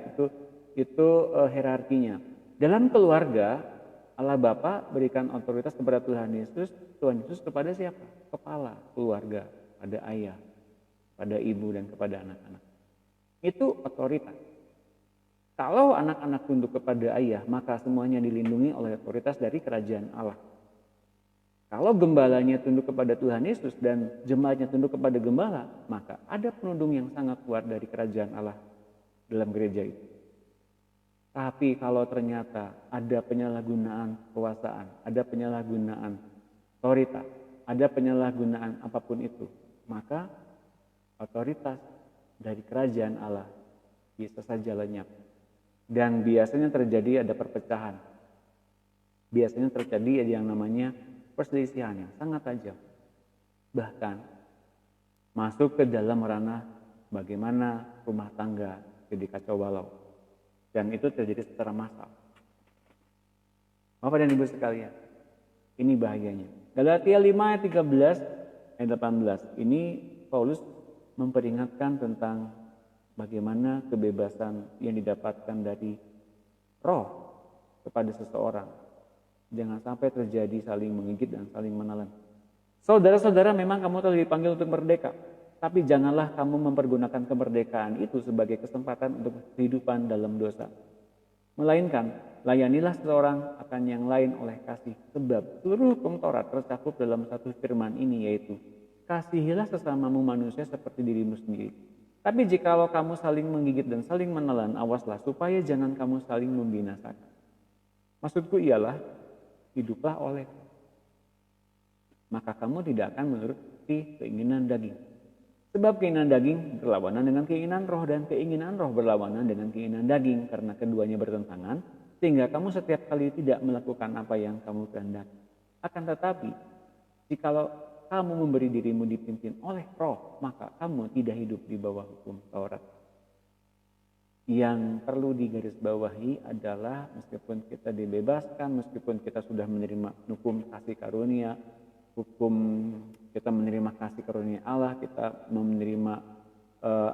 itu hierarkinya. Dalam keluarga, Allah Bapa berikan otoritas kepada Tuhan Yesus kepada siapa? Kepala keluarga, pada ayah, pada ibu dan kepada anak-anak. Itu otoritas. Kalau anak-anak tunduk kepada ayah, maka semuanya dilindungi oleh otoritas dari kerajaan Allah. Kalau gembalanya tunduk kepada Tuhan Yesus dan jemaatnya tunduk kepada gembala, maka ada penundung yang sangat kuat dari kerajaan Allah. dalam gereja itu. Tapi kalau ternyata ada penyalahgunaan kekuasaan, ada penyalahgunaan otoritas, ada penyalahgunaan apapun itu, maka otoritas dari kerajaan Allah bisa saja lenyap. Dan biasanya terjadi ada perpecahan. Biasanya terjadi ada yang namanya perselisihan yang sangat tajam. Bahkan masuk ke dalam ranah bagaimana rumah tangga jadi kacau balau. Dan itu terjadi secara massal. Bapak dan Ibu sekalian, ini bahayanya. Galatia 5 ayat 13 ayat 18. Ini Paulus memperingatkan tentang bagaimana kebebasan yang didapatkan dari roh kepada seseorang. Jangan sampai terjadi saling menggigit dan saling menelan. Saudara-saudara, memang kamu telah dipanggil untuk merdeka. Tapi janganlah kamu mempergunakan kemerdekaan itu sebagai kesempatan untuk kehidupan dalam dosa. Melainkan, layanilah seseorang akan yang lain oleh kasih. Sebab seluruh hukum Taurat tercakup dalam satu firman ini, yaitu kasihilah sesamamu manusia seperti dirimu sendiri. Tapi jikalau kamu saling menggigit dan saling menelan, awaslah supaya jangan kamu saling membinasakan. Maksudku ialah, hiduplah oleh roh. Maka kamu tidak akan menuruti keinginan daging. Sebab keinginan daging berlawanan dengan keinginan roh, dan keinginan roh berlawanan dengan keinginan daging, karena keduanya bertentangan, sehingga kamu setiap kali tidak melakukan apa yang kamu kehendaki. Akan tetapi, jikalau kamu memberi dirimu dipimpin oleh roh, maka kamu tidak hidup di bawah hukum Taurat. Yang perlu digarisbawahi adalah meskipun kita dibebaskan, meskipun kita sudah menerima hukum kasih karunia, hukum kita menerima kasih karunia Allah, kita menerima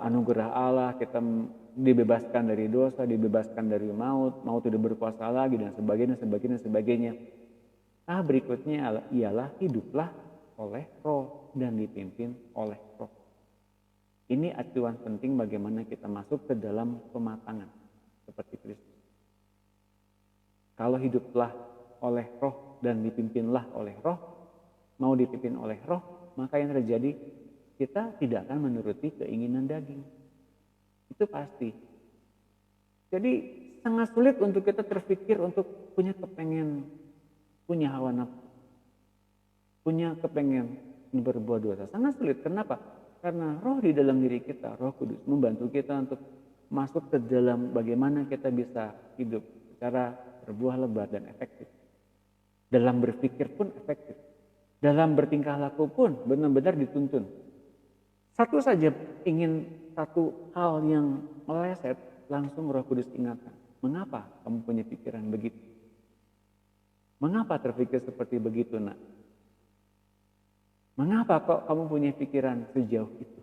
anugerah Allah, kita dibebaskan dari dosa, dibebaskan dari maut tidak berkuasa lagi, dan sebagainya. Nah, berikutnya ialah hiduplah oleh roh dan dipimpin oleh roh. Ini acuan penting bagaimana kita masuk ke dalam pematangan seperti Kristus. Kalau hiduplah oleh roh dan dipimpinlah oleh roh, mau dipimpin oleh roh, maka yang terjadi kita tidak akan menuruti keinginan daging. Itu pasti. Jadi sangat sulit untuk kita terpikir untuk punya kepengen, punya hawa nafsu, punya kepengen berbuat dosa. Sangat sulit. Kenapa? Karena roh di dalam diri kita, Roh Kudus, membantu kita untuk masuk ke dalam bagaimana kita bisa hidup secara berbuah lebat dan efektif. Dalam berpikir pun efektif. Dalam bertingkah laku pun benar-benar dituntun. Satu saja ingin satu hal yang meleset, langsung Roh Kudus ingatkan. Mengapa kamu punya pikiran begitu? Mengapa terpikir seperti begitu, nak? Mengapa kok kamu punya pikiran sejauh itu?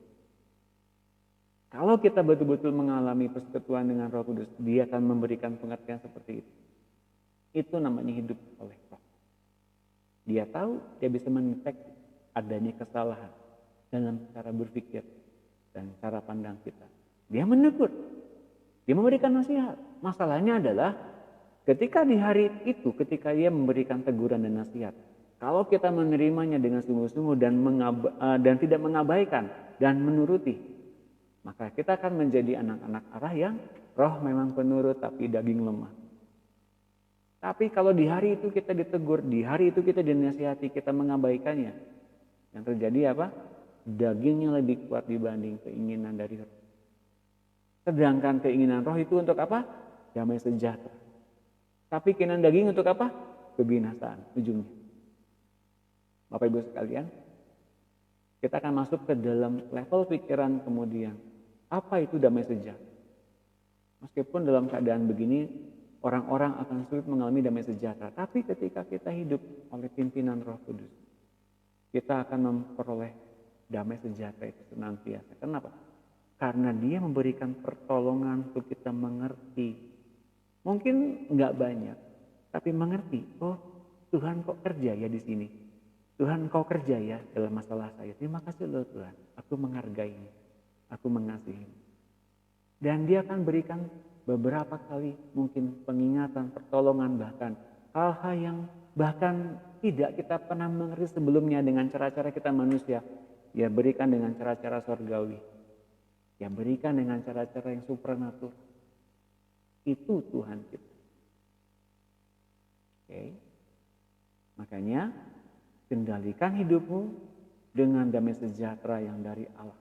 Kalau kita betul-betul mengalami persekutuan dengan Roh Kudus, Dia akan memberikan pengertian seperti itu. Itu namanya hidup oleh roh. Dia tahu, dia bisa mendeteksi adanya kesalahan dalam cara berpikir dan cara pandang kita. Dia menegur, dia memberikan nasihat. Masalahnya adalah ketika di hari itu, ketika dia memberikan teguran dan nasihat, kalau kita menerimanya dengan sungguh-sungguh dan tidak mengabaikan dan menuruti, maka kita akan menjadi anak-anak Allah yang roh memang penurut tapi daging lemah. Tapi kalau di hari itu kita ditegur, di hari itu kita dinasihati, kita mengabaikannya, yang terjadi apa? Dagingnya lebih kuat dibanding keinginan dari roh. Sedangkan keinginan roh itu untuk apa? Damai sejahtera. Tapi keinginan daging untuk apa? Kebinasaan ujungnya. Bapak Ibu sekalian, kita akan masuk ke dalam level pikiran kemudian. Apa itu damai sejahtera? Meskipun dalam keadaan begini, orang-orang akan sulit mengalami damai sejahtera. Tapi ketika kita hidup oleh pimpinan Roh Kudus, kita akan memperoleh damai sejahtera itu senantiasa. Kenapa? Karena Dia memberikan pertolongan untuk kita mengerti. Mungkin nggak banyak, tapi mengerti. Oh, Tuhan kok kerja ya di sini. Tuhan kau kerja ya dalam masalah saya. Terima kasih loh Tuhan. Aku menghargai, aku mengasihi. Dan Dia akan berikan beberapa kali mungkin pengingatan, pertolongan, bahkan hal-hal yang bahkan tidak kita pernah mengerti sebelumnya dengan cara-cara kita manusia. Dia berikan dengan cara-cara surgawi. Ya berikan dengan cara-cara yang supranatural. Itu Tuhan kita. Oke. Makanya kendalikan hidupmu dengan damai sejahtera yang dari Allah.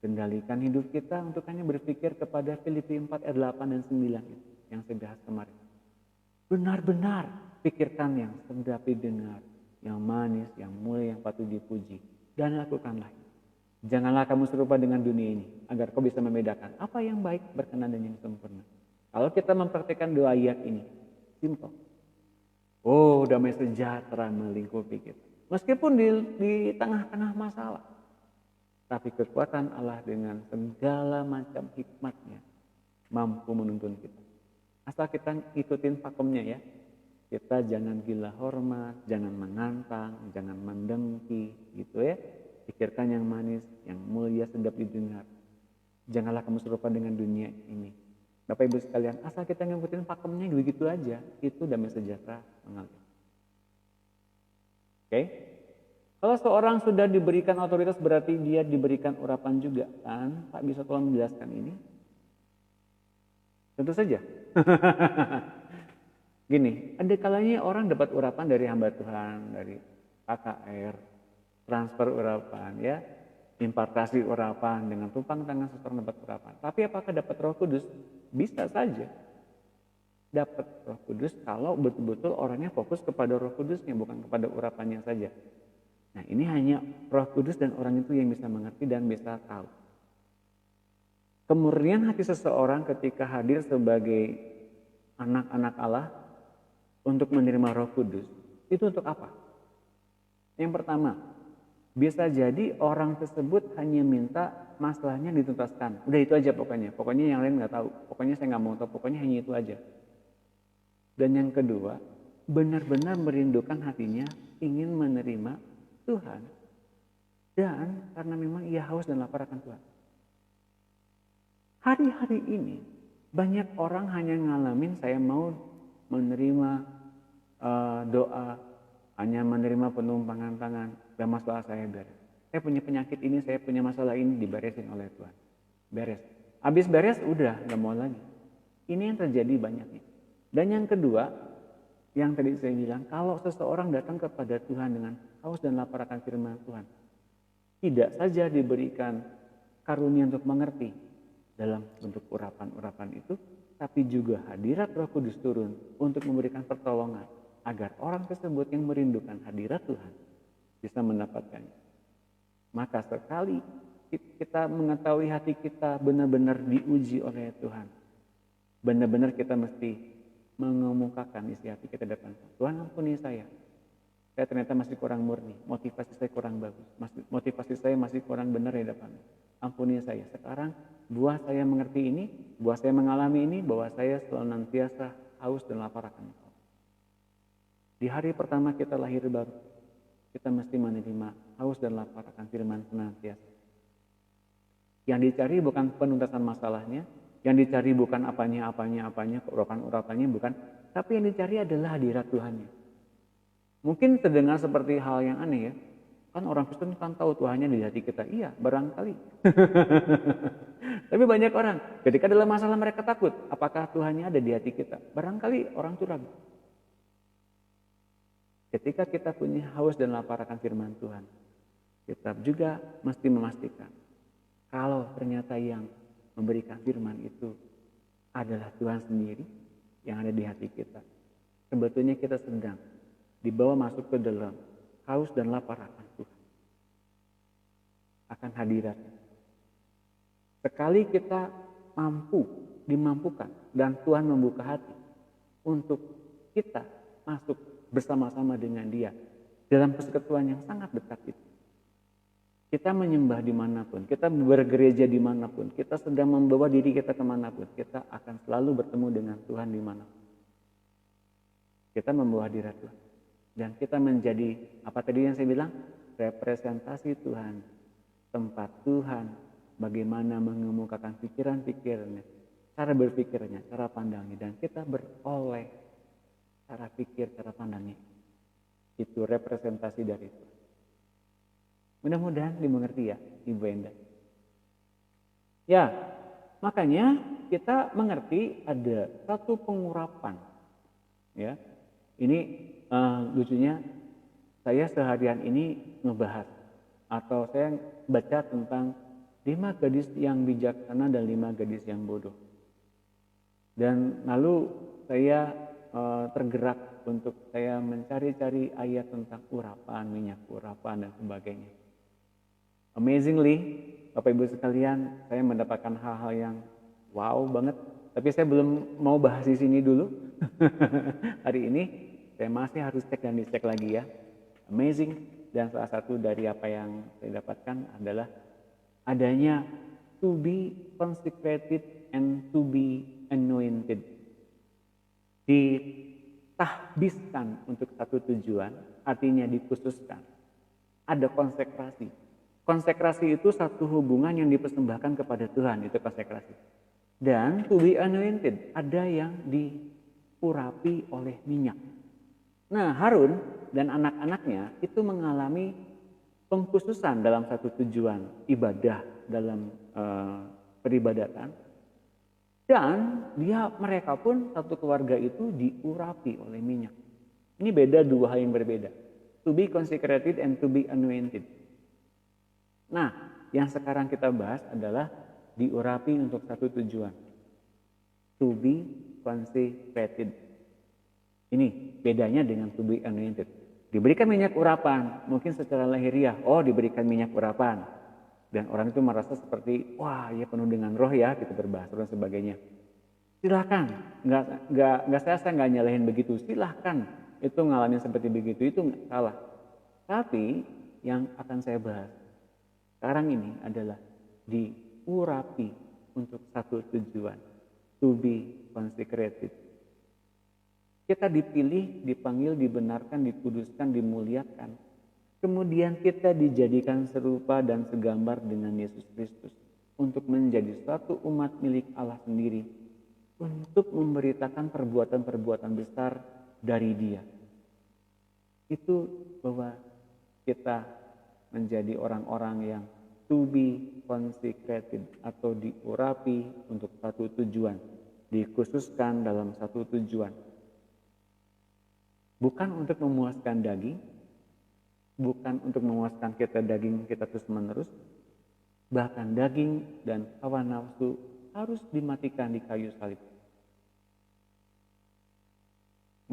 Kendalikan hidup kita untuk hanya berpikir kepada Filipi 4 ayat 8 dan 9 itu yang saya bahas kemarin. Benar-benar pikirkan yang sedap didengar, yang manis, yang mulia, yang patut dipuji. Dan lakukanlah. Janganlah kamu serupa dengan dunia ini, agar kau bisa membedakan apa yang baik, berkenan, dan yang sempurna. Kalau kita mempraktikkan dua ayat ini, simple. Oh, damai sejahtera melingkupi kita. Meskipun di tengah-tengah masalah. Tapi kekuatan Allah dengan segala macam hikmatnya mampu menuntun kita. Asal kita ikutin pakemnya ya. Kita jangan gila hormat, jangan menantang, jangan mendengki gitu ya. Pikirkan yang manis, yang mulia, sedap didengar. Janganlah kamu serupa dengan dunia ini. Bapak Ibu sekalian, asal kita ngikutin pakemnya begitu aja, itu damai sejahtera mengalir. Oke? Kalau seorang sudah diberikan otoritas berarti dia diberikan urapan juga kan? Pak bisa tolong menjelaskan ini? Tentu saja. Gini, ada kalanya orang dapat urapan dari hamba Tuhan, dari KKR, transfer urapan ya, impartasi urapan dengan tumpang tangan seseorang dapat urapan. Tapi apakah dapat Roh Kudus? Bisa saja dapat Roh Kudus kalau betul-betul orangnya fokus kepada Roh Kudusnya, bukan kepada urapannya saja. Nah, ini hanya Roh Kudus dan orang itu yang bisa mengerti dan bisa tahu. Kemurnian hati seseorang ketika hadir sebagai anak-anak Allah untuk menerima Roh Kudus, itu untuk apa? Yang pertama, bisa jadi orang tersebut hanya minta masalahnya dituntaskan. Udah itu aja pokoknya. Pokoknya yang lain nggak tahu. Pokoknya saya nggak mau tahu. Pokoknya hanya itu aja. Dan yang kedua, benar-benar merindukan hatinya ingin menerima Tuhan. Dan karena memang ia haus dan lapar akan Tuhan. Hari-hari ini banyak orang hanya ngalamin saya mau menerima doa, hanya menerima penumpangan tangan, dan masalah saya beres. Saya punya penyakit ini, saya punya masalah ini, diberesin oleh Tuhan. Beres. Habis beres, udah gak mau lagi. Ini yang terjadi banyaknya. Dan yang kedua, yang tadi saya bilang, kalau seseorang datang kepada Tuhan dengan haus dan lapar akan firman Tuhan, tidak saja diberikan karunia untuk mengerti dalam bentuk urapan-urapan itu, tapi juga hadirat Roh Kudus turun untuk memberikan pertolongan agar orang tersebut yang merindukan hadirat Tuhan bisa mendapatkannya. Maka sekali kita mengetahui hati kita benar-benar diuji oleh Tuhan, benar-benar kita mesti mengemukakan isi hati kita depan Tuhan. Tuhan ampuni saya ternyata masih kurang murni, motivasi saya kurang bagus, motivasi saya masih kurang benar di depan. Ampuni saya. Sekarang buah saya mengerti ini, buah saya mengalami ini, bahwa saya senantiasa haus dan lapar akan Engkau. Di hari pertama kita lahir baru, kita mesti menerima haus dan lapar akan firman senantiasa. Yang dicari bukan penuntasan masalahnya, yang dicari bukan apanya, urapan-urapannya bukan, tapi yang dicari adalah hadirat Tuhannya. Mungkin terdengar seperti hal yang aneh ya, kan orang Kristen kan tahu Tuhannya di hati kita. Iya, barangkali. Tapi banyak orang, ketika dalam masalah mereka takut, apakah Tuhannya ada di hati kita? Barangkali orang itu ragu. Ketika kita punya haus dan lapar akan firman Tuhan, kita juga mesti memastikan kalau ternyata yang memberikan firman itu adalah Tuhan sendiri yang ada di hati kita. Sebetulnya kita sedang dibawa masuk ke dalam haus dan lapar akan Tuhan, akan hadiratnya. Sekali kita dimampukan dan Tuhan membuka hati untuk kita masuk bersama-sama dengan Dia dalam persekutuan yang sangat dekat itu. Kita menyembah dimanapun, kita bergereja dimanapun, kita sedang membawa diri kita kemanapun, kita akan selalu bertemu dengan Tuhan dimanapun. Kita membawa hadirat Tuhan. Dan kita menjadi, apa tadi yang saya bilang? Representasi Tuhan. Tempat Tuhan, bagaimana mengemukakan pikiran-pikirannya, cara berpikirnya, cara pandangnya. Dan kita beroleh cara pikir, cara pandangnya. Itu representasi dari Tuhan. Mudah-mudahan dimengerti ya, Ibu Enda. Ya, makanya kita mengerti ada satu pengurapan. Ya, ini lucunya saya seharian ini ngebahas atau saya baca tentang 5 gadis yang bijaksana dan 5 gadis yang bodoh. Dan lalu saya tergerak untuk saya mencari-cari ayat tentang urapan, minyak urapan dan sebagainya. Amazingly, Bapak Ibu sekalian, saya mendapatkan hal-hal yang wow banget. Tapi saya belum mau bahas di sini dulu. Hari ini saya masih harus cek dan dicek lagi ya. Amazing. Dan salah satu dari apa yang saya dapatkan adalah adanya to be consecrated and to be anointed. Ditahbiskan untuk satu tujuan, artinya dikhususkan. Ada konsekrasi. Konsekrasi itu satu hubungan yang dipersembahkan kepada Tuhan, itu konsekrasi. Dan to be anointed, ada yang diurapi oleh minyak. Nah, Harun dan anak-anaknya itu mengalami pengkhususan dalam satu tujuan ibadah dalam peribadatan. Dan mereka pun satu keluarga itu diurapi oleh minyak. Ini beda, dua hal yang berbeda. To be consecrated and to be anointed. Nah, yang sekarang kita bahas adalah diurapi untuk satu tujuan. To be consecrated. Ini bedanya dengan to be anointed. Diberikan minyak urapan, mungkin secara lahiriah, diberikan minyak urapan. Dan orang itu merasa seperti, wah ya penuh dengan roh ya, gitu berbahasa dan sebagainya. Silahkan, saya nggak nyalahin begitu, silahkan. Itu ngalamin seperti begitu, itu nggak salah. Tapi yang akan saya bahas sekarang ini adalah diurapi untuk satu tujuan, to be consecrated. Kita dipilih, dipanggil, dibenarkan, dikuduskan, dimuliakan. Kemudian kita dijadikan serupa dan segambar dengan Yesus Kristus untuk menjadi suatu umat milik Allah sendiri, untuk memberitakan perbuatan-perbuatan besar dari Dia. Itu bahwa kita menjadi orang-orang yang to be consecrated atau diurapi untuk satu tujuan, dikhususkan dalam satu tujuan. Bukan untuk memuaskan daging, bukan untuk memuaskan daging kita terus menerus, bahkan daging dan hawa nafsu harus dimatikan di kayu salib.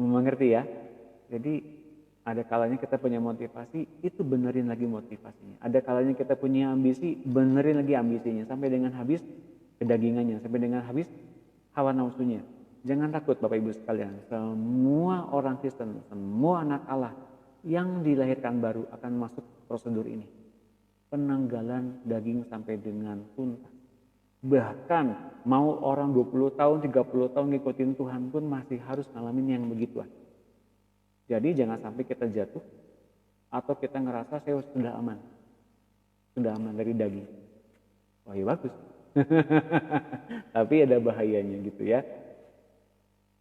Mengerti ya? Jadi ada kalanya kita punya motivasi, itu benerin lagi motivasinya. Ada kalanya kita punya ambisi, benerin lagi ambisinya sampai dengan habis kedagingannya, sampai dengan habis hawa nafsunya. Jangan takut Bapak Ibu sekalian, semua orang Kristen, semua anak Allah yang dilahirkan baru akan masuk prosedur ini. Penanggalan daging sampai dengan tuntas. Bahkan mau orang 20 tahun, 30 tahun ngikutin Tuhan pun masih harus ngalamin yang begituan. Jadi jangan sampai kita jatuh atau kita ngerasa saya sudah aman. Sudah aman dari daging. Wah ya bagus. Tapi ada bahayanya gitu ya.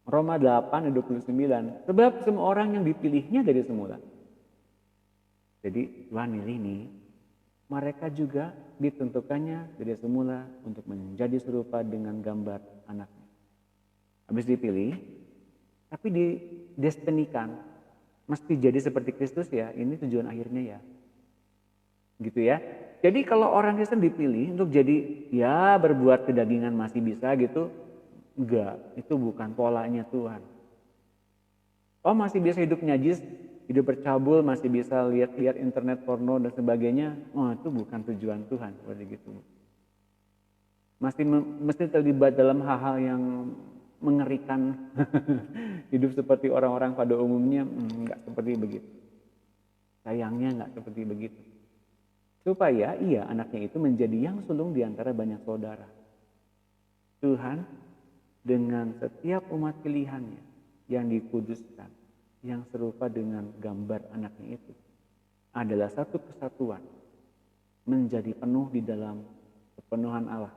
Roma 8 ayat 29. Sebab semua orang yang dipilihnya dari semula. Jadi Tuhan milih nih, mereka juga ditentukannya dari semula untuk menjadi serupa dengan gambar anaknya. Habis dipilih, tapi didestinikan, mesti jadi seperti Kristus ya, ini tujuan akhirnya ya. Gitu ya. Jadi kalau orang Kristen dipilih untuk jadi ya berbuat kedagingan masih bisa gitu, enggak, itu bukan polanya Tuhan. Masih bisa hidup najis, hidup bercabul, masih bisa lihat internet porno dan sebagainya. Itu bukan tujuan Tuhan seperti gitu. Mesti terlibat dalam hal-hal yang mengerikan. Hidup seperti orang-orang pada umumnya, enggak seperti begitu. Sayangnya enggak seperti begitu. Supaya anaknya itu menjadi yang sulung di antara banyak saudara. Tuhan dengan setiap umat pilihannya yang dikuduskan, yang serupa dengan gambar anaknya itu, adalah satu kesatuan, menjadi penuh di dalam kepenuhan Allah.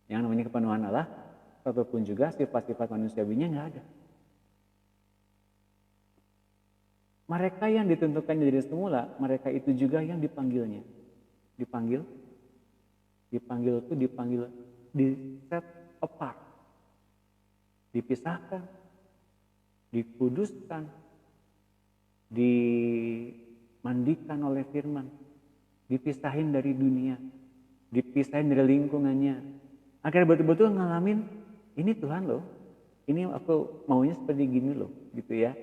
Yang namanya kepenuhan Allah, satupun juga sifat-sifat manusiawinya nggak ada. Mereka yang ditentukan dari semula, mereka itu juga yang dipanggilnya. Dipanggil, Dipanggil itu dipanggil, di set apart, dipisahkan, dikuduskan, dimandikan oleh firman, dipisahin dari dunia, dipisahin dari lingkungannya, agar betul-betul ngalamin ini Tuhan loh, ini aku maunya seperti gini loh, gitu ya.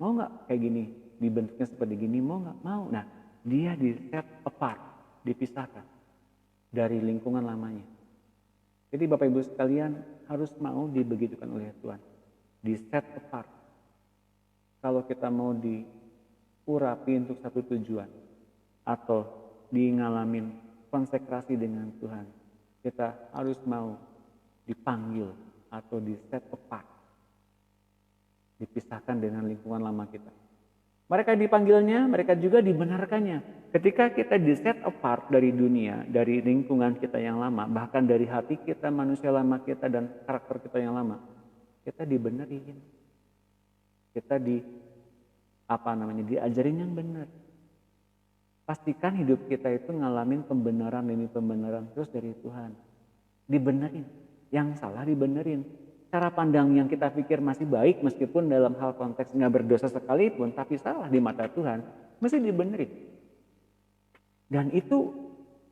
Mau nggak kayak gini, dibentuknya seperti gini, mau nggak? Mau. Nah, dia di set apart, dipisahkan dari lingkungan lamanya. Jadi Bapak Ibu sekalian harus mau dibegitukan oleh Tuhan, di set apart. Kalau kita mau diurapi untuk satu tujuan atau ngalamin konsekrasi dengan Tuhan, kita harus mau dipanggil atau di set apart, dipisahkan dengan lingkungan lama kita. Mereka dipanggilnya, mereka juga dibenarkannya. Ketika kita di set apart dari dunia, dari lingkungan kita yang lama, bahkan dari hati kita, manusia lama kita, dan karakter kita yang lama, kita dibenerin. Kita diajarin yang benar. Pastikan hidup kita itu ngalamin pembenaran demi pembenaran terus dari Tuhan. Dibenerin, yang salah dibenerin. Cara pandang yang kita pikir masih baik meskipun dalam hal konteks nggak berdosa sekalipun, tapi salah di mata Tuhan, mesti dibenerin. Dan itu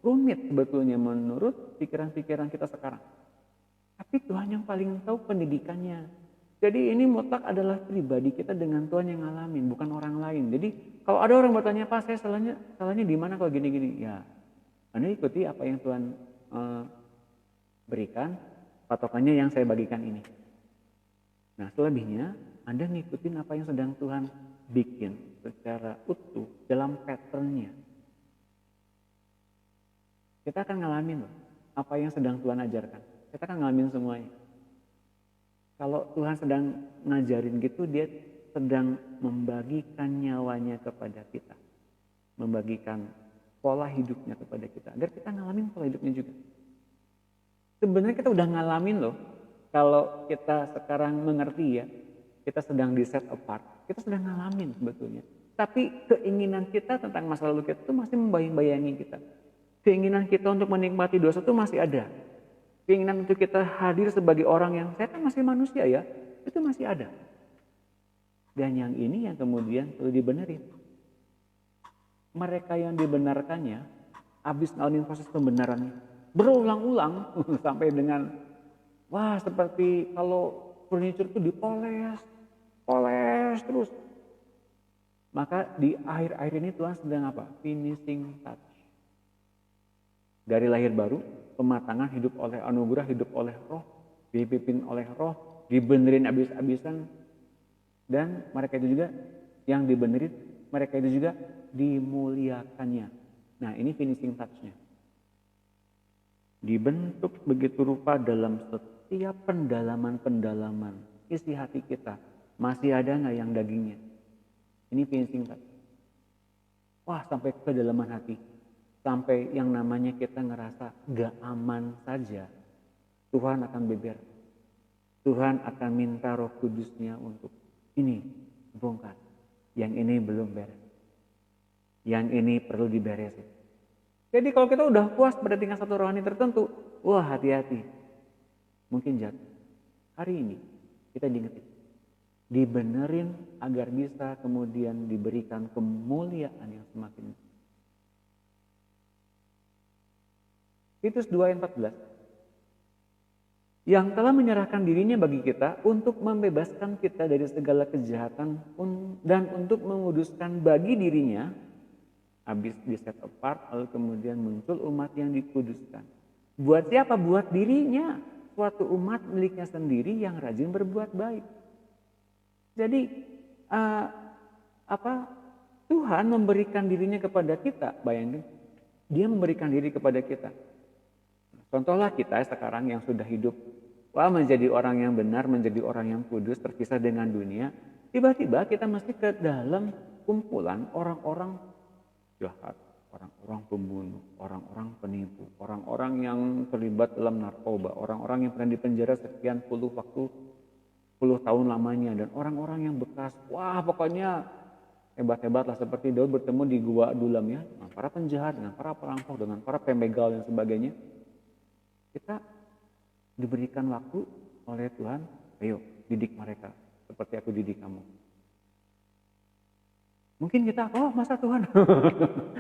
rumit sebetulnya menurut pikiran-pikiran kita sekarang. Tapi Tuhan yang paling tahu pendidikannya. Jadi ini mutlak adalah pribadi kita dengan Tuhan yang ngalamin, bukan orang lain. Jadi kalau ada orang bertanya, Pak, saya salahnya di mana kalau gini-gini? Ya, Anda ikuti apa yang Tuhan berikan, patokannya yang saya bagikan ini. Nah, selebihnya Anda ngikutin apa yang sedang Tuhan bikin secara utuh dalam patternnya. Kita akan ngalamin loh apa yang sedang Tuhan ajarkan. Kita akan ngalamin semuanya. Kalau Tuhan sedang ngajarin gitu, dia sedang membagikan nyawanya kepada kita. Membagikan pola hidupnya kepada kita. Agar kita ngalamin pola hidupnya juga. Sebenarnya kita udah ngalamin loh. Kalau kita sekarang mengerti ya, kita sedang di set apart. Kita sedang ngalamin sebetulnya. Tapi keinginan kita tentang masa lalu kita itu masih membayang-bayangi kita. Keinginan kita untuk menikmati dosa itu masih ada. Keinginan untuk kita hadir sebagai orang yang saya kan masih manusia ya, itu masih ada. Dan yang ini yang kemudian perlu dibenerin. Mereka yang dibenarkannya habis ngalamin proses pembenarannya berulang-ulang sampai dengan wah seperti kalau furniture itu dipoles terus. Maka di akhir-akhir ini Tuhan sedang apa? Finishing touch. Dari lahir baru, pematangan hidup oleh anugerah, hidup oleh roh, dipimpin oleh roh, dibenerin abis-abisan, dan mereka itu juga yang dibenerin, mereka itu juga dimuliakannya. Nah, ini finishing touch-nya. Dibentuk begitu rupa dalam setiap pendalaman isi hati kita. Masih ada nggak yang dagingnya? Ini finishing touch. Wah, sampai ke kedalaman hati. Sampai yang namanya kita ngerasa gak aman saja, Tuhan akan beber. Tuhan akan minta Roh Kudusnya untuk ini bongkar, yang ini belum beres, yang ini perlu diberesin. Jadi kalau kita udah puas pada tingkat satu rohani tertentu, wah hati-hati, mungkin jatuh. Hari ini kita diingetin, dibenerin agar bisa kemudian diberikan kemuliaan yang semakin. Titus 2 ayat 14. Yang telah menyerahkan dirinya bagi kita untuk membebaskan kita dari segala kejahatan dan untuk menguduskan bagi dirinya, habis di set apart, lalu kemudian muncul umat yang dikuduskan. Buat siapa? Buat dirinya. Suatu umat miliknya sendiri yang rajin berbuat baik. Jadi Tuhan memberikan dirinya kepada kita. Bayangin, dia memberikan diri kepada kita. Contohlah kita sekarang yang sudah hidup menjadi orang yang benar, menjadi orang yang kudus, terpisah dengan dunia. Tiba-tiba kita mesti ke dalam kumpulan orang-orang jahat, orang-orang pembunuh, orang-orang penipu, orang-orang yang terlibat dalam narkoba, orang-orang yang pernah dipenjara sekian puluh tahun lamanya, dan orang-orang yang bekas. Wah, pokoknya hebat-hebat lah, seperti Daud bertemu di gua Adulam ya, dengan para penjahat, dengan para perampok, dengan para pembegal dan sebagainya. Kita diberikan waktu oleh Tuhan, ayo didik mereka seperti aku didik kamu. Mungkin kita, oh masa Tuhan,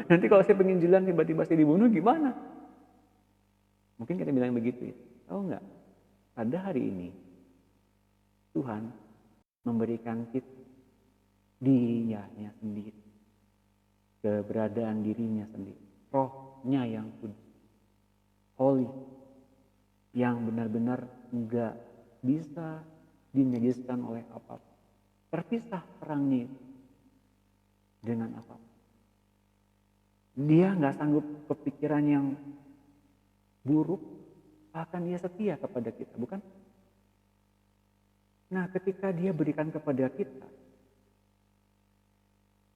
nanti kalau saya penginjilan tiba-tiba saya dibunuh gimana? Mungkin kita bilang begitu ya. Tahu nggak? Pada hari ini Tuhan memberikan kita Dianya sendiri, keberadaan dirinya sendiri, rohnya yang kudus, holy, yang benar-benar enggak bisa dinajiskan oleh apapun, terpisah perangnya dengan apapun. Dia nggak sanggup kepikiran yang buruk, bahkan dia setia kepada kita, bukan? Nah, ketika dia berikan kepada kita,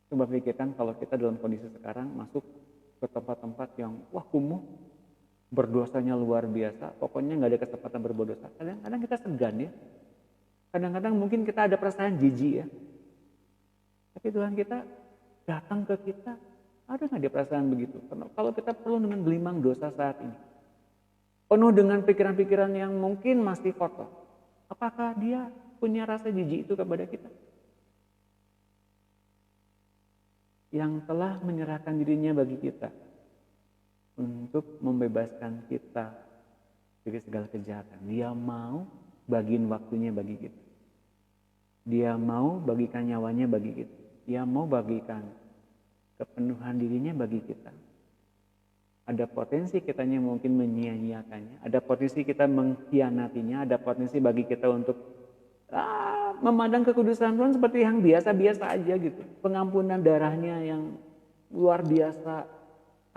coba pikirkan kalau kita dalam kondisi sekarang masuk ke tempat-tempat yang wah kumuh, berdosanya luar biasa, pokoknya nggak ada kesempatan berbuat dosa. Kadang-kadang kita segan ya. Kadang-kadang mungkin kita ada perasaan jijik ya. Tapi Tuhan kita datang ke kita, ada nggak dia perasaan begitu? Karena kalau kita perlu dengan gelimang dosa saat ini, penuh dengan pikiran-pikiran yang mungkin masih kotor, apakah dia punya rasa jijik itu kepada kita? Yang telah menyerahkan dirinya bagi kita untuk membebaskan kita dari segala kejahatan. Dia mau bagiin waktunya bagi kita. Dia mau bagikan nyawanya bagi kita. Dia mau bagikan kepenuhan dirinya bagi kita. Ada potensi kitanya mungkin menyia-nyiakannya. Ada potensi kita mengkhianatinya. Ada potensi bagi kita untuk memandang kekudusan Tuhan seperti yang biasa-biasa aja gitu. Pengampunan darahnya yang luar biasa,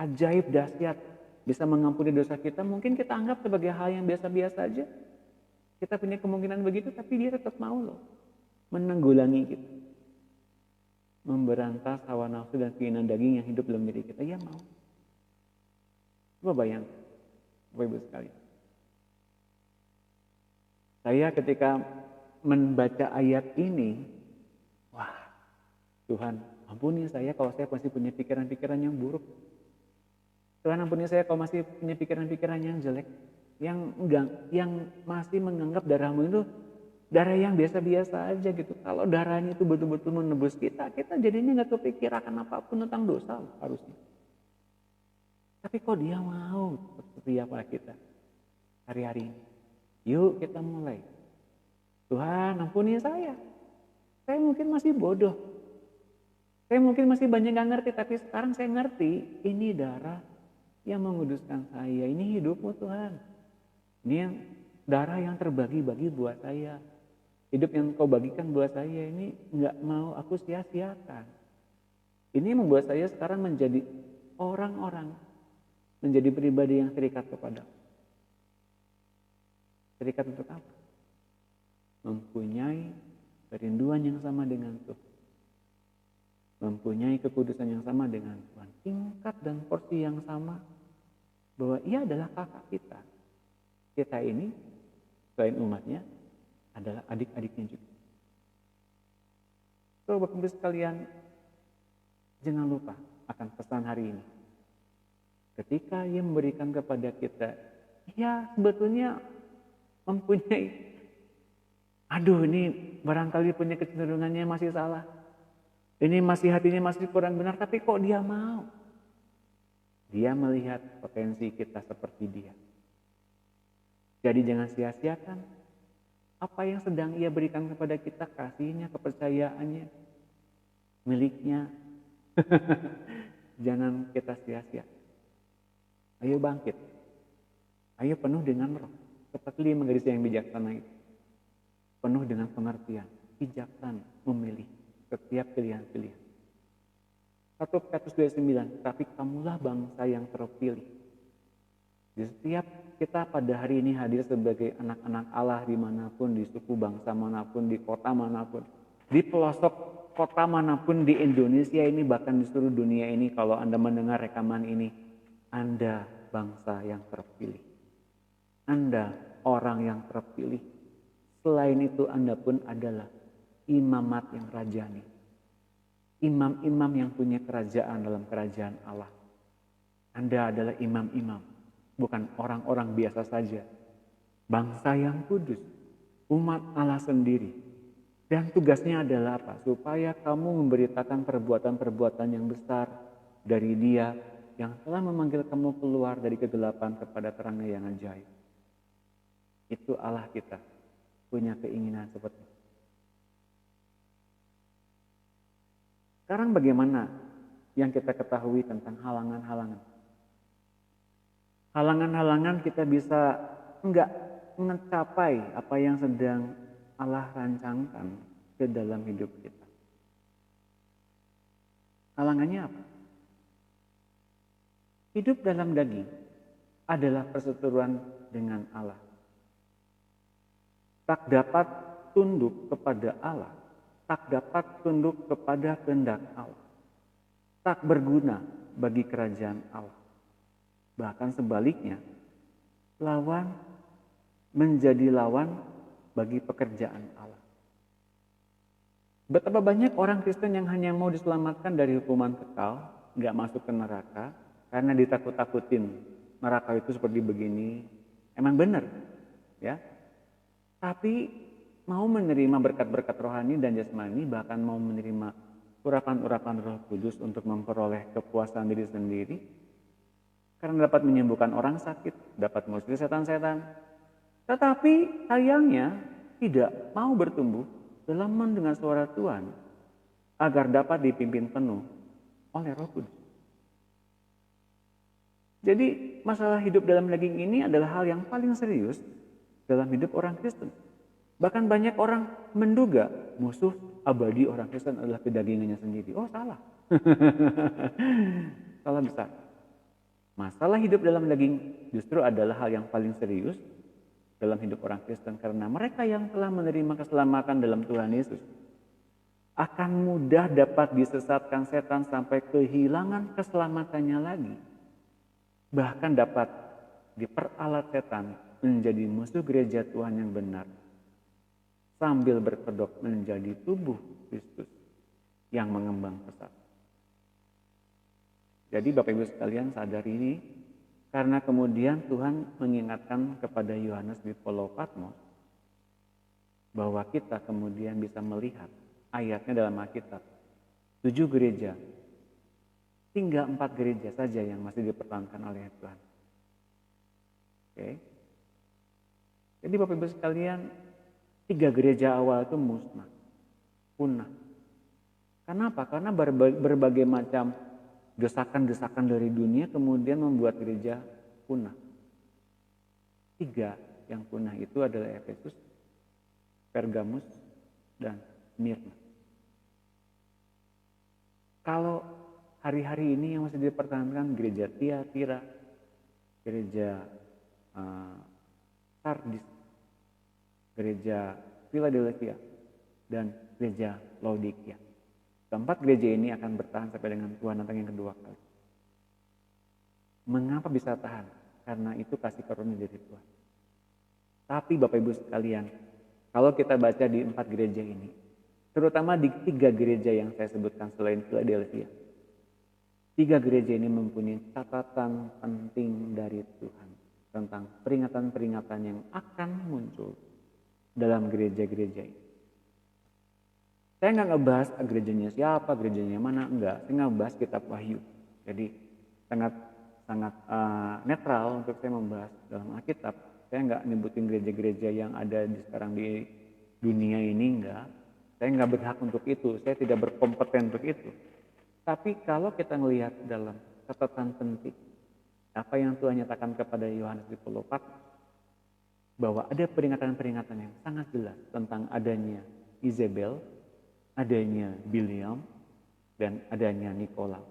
ajaib, dahsyat, bisa mengampuni dosa kita. Mungkin kita anggap sebagai hal yang biasa-biasa aja. Kita punya kemungkinan begitu, tapi dia tetap mau loh menanggulangi kita, memberantas hawa nafsu dan keinginan daging yang hidup dalam diri kita. Ya mau. Coba bayangkan, Bapak Ibu sekalian. Saya ketika membaca ayat ini, wah Tuhan ampuni saya kalau saya masih punya pikiran-pikiran yang buruk. Tuhan ampuni saya kalau masih punya pikiran-pikiran yang jelek, yang masih menganggap darahmu itu darah yang biasa-biasa aja gitu. Kalau darahnya itu betul-betul menebus kita jadinya nggak kepikir akan apapun tentang dosa harusnya. Tapi kok dia mau setia pada kita hari-hari ini. Yuk kita mulai. Tuhan ampuni saya. Saya mungkin masih bodoh. Saya mungkin masih banyak gak ngerti. Tapi sekarang saya ngerti. Ini darah yang menguduskan saya. Ini hidupmu Tuhan. Ini yang darah yang terbagi-bagi buat saya. Hidup yang kau bagikan buat saya ini gak mau aku sia-siakan. Ini membuat saya sekarang menjadi orang-orang. Menjadi pribadi yang terikat kepada. Terikat untuk apa? Mempunyai kerinduan yang sama dengan Tuhan, mempunyai kekudusan yang sama dengan Tuhan, tingkat dan porsi yang sama, bahwa ia adalah kakak kita. Kita ini selain umatnya adalah adik-adiknya juga. So, Bapak Ibu sekalian, jangan lupa akan pesan hari ini. Ketika ia memberikan kepada kita, ia sebetulnya mempunyai ini barangkali punya kecenderungannya masih salah. Ini masih hatinya masih kurang benar, tapi kok dia mau? Dia melihat potensi kita seperti dia. Jadi jangan sia-siakan apa yang sedang ia berikan kepada kita, kasihnya, kepercayaannya, miliknya. Jangan kita sia-sia. Ayo bangkit. Ayo penuh dengan roh. Seperti 5 gadis yang bijaksana itu. Penuh dengan pengertian, bijaksana memilih setiap pilihan-pilihan. 1 Petrus 2:9, tapi kamulah bangsa yang terpilih. Di setiap kita pada hari ini hadir sebagai anak-anak Allah dimanapun, di suku bangsa manapun, di kota manapun, di pelosok kota manapun di Indonesia ini, bahkan di seluruh dunia ini. Kalau Anda mendengar rekaman ini, Anda bangsa yang terpilih. Anda orang yang terpilih. Selain itu Anda pun adalah imamat yang rajani. Imam-imam yang punya kerajaan dalam kerajaan Allah. Anda adalah imam-imam bukan orang-orang biasa saja. Bangsa yang kudus, umat Allah sendiri. Dan tugasnya adalah apa? Supaya kamu memberitakan perbuatan-perbuatan yang besar dari Dia yang telah memanggil kamu keluar dari kegelapan kepada terangnya yang ajaib. Itu Allah kita, punya keinginan seperti itu. Sekarang bagaimana yang kita ketahui tentang halangan-halangan? Halangan-halangan kita bisa enggak mencapai apa yang sedang Allah rancangkan ke dalam hidup kita. Halangannya apa? Hidup dalam daging adalah perseteruan dengan Allah. Tak dapat tunduk kepada Allah, tak dapat tunduk kepada kehendak Allah, tak berguna bagi kerajaan Allah. Bahkan sebaliknya, menjadi lawan bagi pekerjaan Allah. Betapa banyak orang Kristen yang hanya mau diselamatkan dari hukuman kekal, nggak masuk ke neraka, karena ditakut-takutin. Neraka itu seperti begini, emang benar, ya. Tapi mau menerima berkat-berkat rohani dan jasmani, bahkan mau menerima urapan-urapan Roh Kudus untuk memperoleh kepuasan diri sendiri, karena dapat menyembuhkan orang sakit, dapat mengusir setan-setan. Tetapi sayangnya tidak mau bertumbuh dalam mendengar suara Tuhan agar dapat dipimpin penuh oleh Roh Kudus. Jadi masalah hidup dalam daging ini adalah hal yang paling serius dalam hidup orang Kristen. Bahkan banyak orang menduga musuh abadi orang Kristen adalah kedagingannya sendiri. Oh, salah. Salah besar. Masalah hidup dalam daging justru adalah hal yang paling serius dalam hidup orang Kristen, karena mereka yang telah menerima keselamatan dalam Tuhan Yesus akan mudah dapat disesatkan setan sampai kehilangan keselamatannya lagi. Bahkan dapat diperalat setan menjadi musuh gereja Tuhan yang benar, sambil berkedok menjadi tubuh Kristus yang mengembang pesat. Jadi Bapak Ibu sekalian sadar ini, karena kemudian Tuhan mengingatkan kepada Yohanes di Pulau Patmos bahwa kita kemudian bisa melihat ayatnya dalam Alkitab, 7 gereja, tinggal 4 gereja saja yang masih dipertahankan oleh Tuhan. Oke. Jadi Bapak Ibu sekalian, 3 gereja awal itu musnah, punah. Kenapa? Karena berbagai macam desakan-desakan dari dunia kemudian membuat gereja punah. 3 yang punah itu adalah Efesus, Pergamus, dan Smyrna. Kalau hari-hari ini yang masih dipertahankan gereja Tiatira, gereja Sardis, gereja Philadelphia, dan gereja Laodikia. Keempat gereja ini akan bertahan sampai dengan Tuhan datang yang kedua kali. Mengapa bisa tahan? Karena itu kasih karunia dari Tuhan. Tapi Bapak Ibu sekalian, kalau kita baca di 4 gereja ini, terutama di 3 gereja yang saya sebutkan selain Philadelphia, 3 gereja ini mempunyai catatan penting dari Tuhan tentang peringatan-peringatan yang akan muncul dalam gereja-gereja ini. Saya nggak ngebahas gerejanya siapa, gerejanya mana, enggak. Saya ngebahas kitab Wahyu. Jadi sangat netral untuk saya membahas dalam Alkitab. Saya nggak nyebutin gereja-gereja yang ada sekarang di dunia ini, enggak. Saya nggak berhak untuk itu. Saya tidak berkompeten untuk itu. Tapi kalau kita melihat dalam catatan penting, apa yang Tuhan nyatakan kepada Yohanes di Pulau Patmos, bahwa ada peringatan-peringatan yang sangat jelas tentang adanya Isabel, adanya Biliam, dan adanya Nikolaus.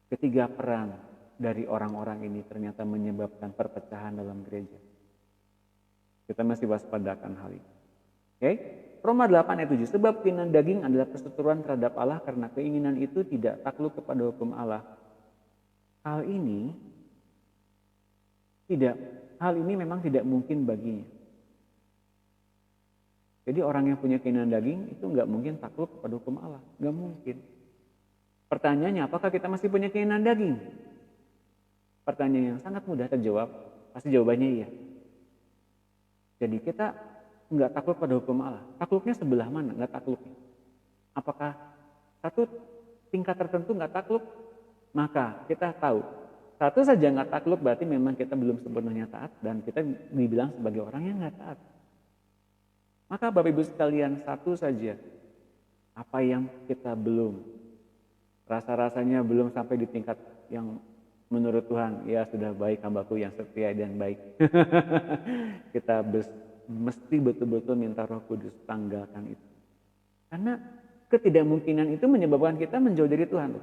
Ketiga peran dari orang-orang ini ternyata menyebabkan perpecahan dalam gereja. Kita masih waspadakan hal ini. Oke? Roma 8 ayat 7. Sebab keinginan daging adalah perseteruan terhadap Allah, karena keinginan itu tidak takluk kepada hukum Allah. Hal ini memang tidak mungkin baginya. Jadi orang yang punya keinginan daging itu nggak mungkin takluk kepada hukum Allah, nggak mungkin. Pertanyaannya, apakah kita masih punya keinginan daging? Pertanyaan yang sangat mudah terjawab, pasti jawabannya iya. Jadi kita nggak takluk pada hukum Allah. Takluknya sebelah mana? Nggak takluknya. Apakah satu tingkat tertentu nggak takluk? Maka kita tahu satu saja nggak takluk berarti memang kita belum sepenuhnya taat dan kita dibilang sebagai orang yang nggak taat. Maka Bapak Ibu sekalian, satu saja apa yang kita belum, rasa-rasanya belum sampai di tingkat yang menurut Tuhan, ya sudah baik hambaku yang setia dan baik. Kita mesti betul-betul minta Roh Kudus tanggalkan itu. Karena ketidakmungkinan itu menyebabkan kita menjauh dari Tuhan.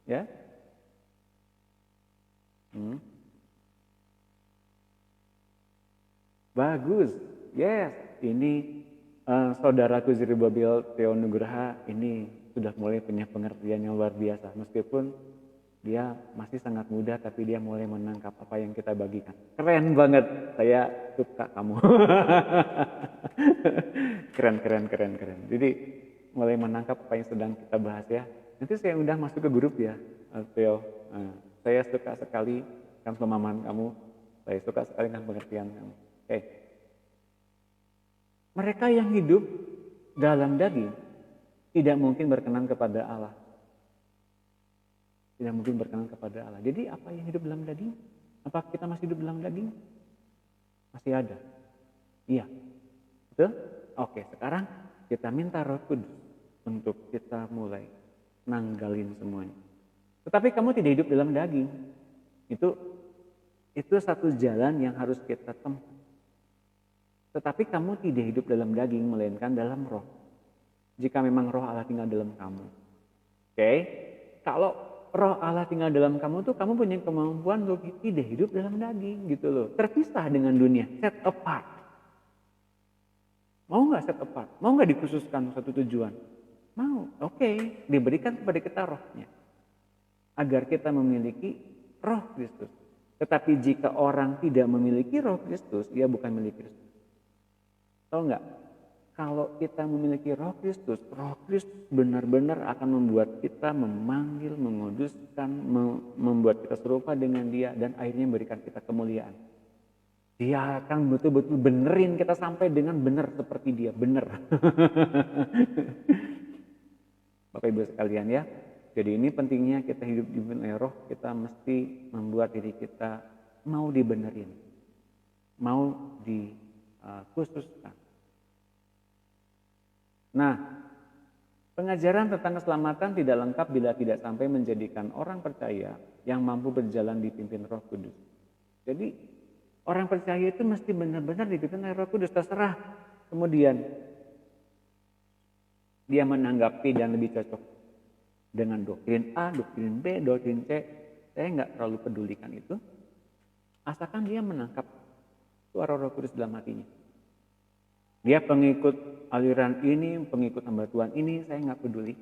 Ya. Bagus. Yes, ini saudaraku Zerubbabel Theo Nugraha ini sudah mulai punya pengertian yang luar biasa. Meskipun dia masih sangat muda tapi dia mulai menangkap apa yang kita bagikan. Keren banget, saya suka kamu. keren. Jadi mulai menangkap apa yang sedang kita bahas ya. Nanti saya undang masuk ke grup ya, Theo. Saya suka sekali kan pemahaman kamu. Saya suka sekali kan pengertian kamu. Oke. Mereka yang hidup dalam daging tidak mungkin berkenan kepada Allah. Tidak mungkin berkenan kepada Allah. Jadi apa yang hidup dalam daging? Apa kita masih hidup dalam daging? Masih ada. Iya. Betul? Oke, sekarang kita minta Roh Kudus untuk kita mulai nanggalin semuanya. Tetapi kamu tidak hidup dalam daging. Itu satu jalan yang harus kita tempuh. Tetapi kamu tidak hidup dalam daging, melainkan dalam roh. Jika memang roh Allah tinggal dalam kamu. Oke? Kalau roh Allah tinggal dalam kamu tuh kamu punya kemampuan untuk tidak hidup dalam daging gitu loh. Terpisah dengan dunia, set apart. Mau nggak set apart? Mau nggak dikhususkan satu tujuan? Mau. Oke, diberikan kepada kita rohnya. Agar kita memiliki roh Kristus. Tetapi jika orang tidak memiliki roh Kristus, dia bukan milik Kristus. Tahu nggak? Kalau kita memiliki roh Kristus benar-benar akan membuat kita memanggil, menguduskan, membuat kita serupa dengan Dia dan akhirnya memberikan kita kemuliaan. Dia akan betul-betul benerin kita sampai dengan benar seperti Dia, benar. Bapak Ibu sekalian ya. Jadi ini pentingnya kita hidup di roh, kita mesti membuat diri kita mau dibenerin, mau dikhususkan. Nah, pengajaran tentang keselamatan tidak lengkap bila tidak sampai menjadikan orang percaya yang mampu berjalan dipimpin Roh Kudus. Jadi orang percaya itu mesti benar-benar dipimpin oleh Roh Kudus, terserah. Kemudian dia menanggapi dan lebih cocok dengan doktrin A, doktrin B, doktrin C. Saya nggak terlalu pedulikan itu. Asalkan dia menangkap suara Roh Kudus dalam hatinya. Dia pengikut aliran ini, pengikut hamba Tuhan ini, saya nggak peduli.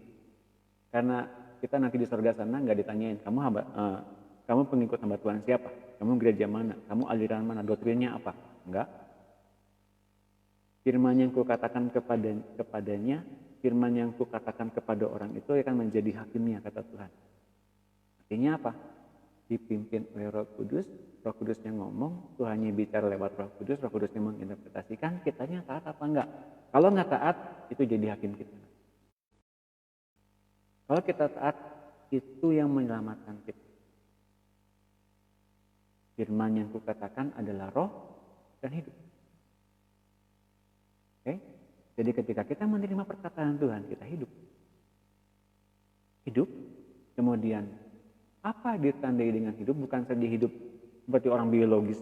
Karena kita nanti di surga sana nggak ditanyain, kamu pengikut hamba Tuhan siapa? Kamu gereja mana? Kamu aliran mana? Doktrinnya apa? Enggak. Firman yang kukatakan kepadanya, firman yang kukatakan kepada orang itu akan menjadi hakimnya, kata Tuhan. Artinya apa? Dipimpin oleh Roh Kudus, Roh Kudus yang ngomong, Tuhannya bicara lewat Roh Kudus, Roh Kudus yang menginterpretasikan, kitanya taat apa enggak? Kalau enggak taat, itu jadi hakim kita. Kalau kita taat, itu yang menyelamatkan kita. Firman yang kukatakan adalah roh dan hidup. Oke? Jadi ketika kita menerima perkataan Tuhan, kita hidup. Hidup, kemudian apa ditandai dengan hidup? Bukan saja hidup seperti orang biologis,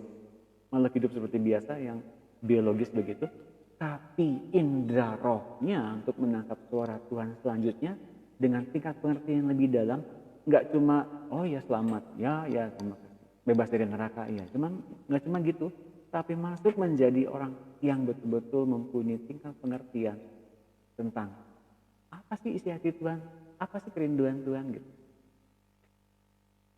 malah hidup seperti biasa yang biologis begitu. Tapi indera rohnya untuk menangkap suara Tuhan selanjutnya dengan tingkat pengertian yang lebih dalam. Nggak cuma, oh ya selamat, ya terima kasih. Bebas dari neraka, ya. Nggak cuma gitu. Tapi masuk menjadi orang yang betul-betul mempunyai tingkat pengertian tentang apa sih isi hati Tuhan, apa sih kerinduan Tuhan gitu.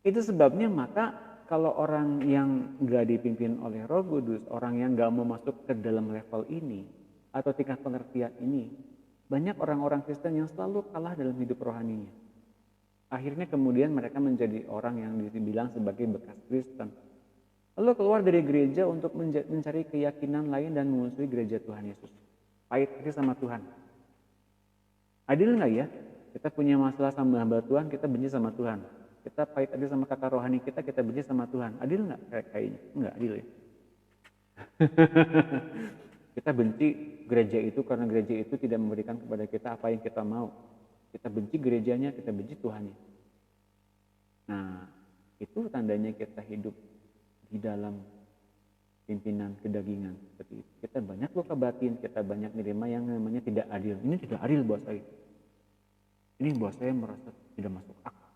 Itu sebabnya maka kalau orang yang gak dipimpin oleh Roh Kudus, orang yang gak mau masuk ke dalam level ini atau tingkat pengertian ini, banyak orang-orang Kristen yang selalu kalah dalam hidup rohaninya. Akhirnya kemudian mereka menjadi orang yang dibilang sebagai bekas Kristen. Lalu keluar dari gereja untuk mencari keyakinan lain dan memusuhi gereja Tuhan Yesus. Pahit hati sama Tuhan. Adil nggak ya? Kita punya masalah sama hamba Tuhan, kita benci sama Tuhan. Kita pahit hati sama kakak rohani kita benci sama Tuhan. Adil nggak? Kayaknya nggak adil ya. Kita benci gereja itu karena gereja itu tidak memberikan kepada kita apa yang kita mau. Kita benci gerejanya, kita benci Tuhannya. Nah, itu tandanya kita hidup di dalam pimpinan kedagingan seperti itu. Kita banyak luka batin, kita banyak menerima yang namanya tidak adil. Ini tidak adil buat saya. Ini buat saya merasa tidak masuk akal.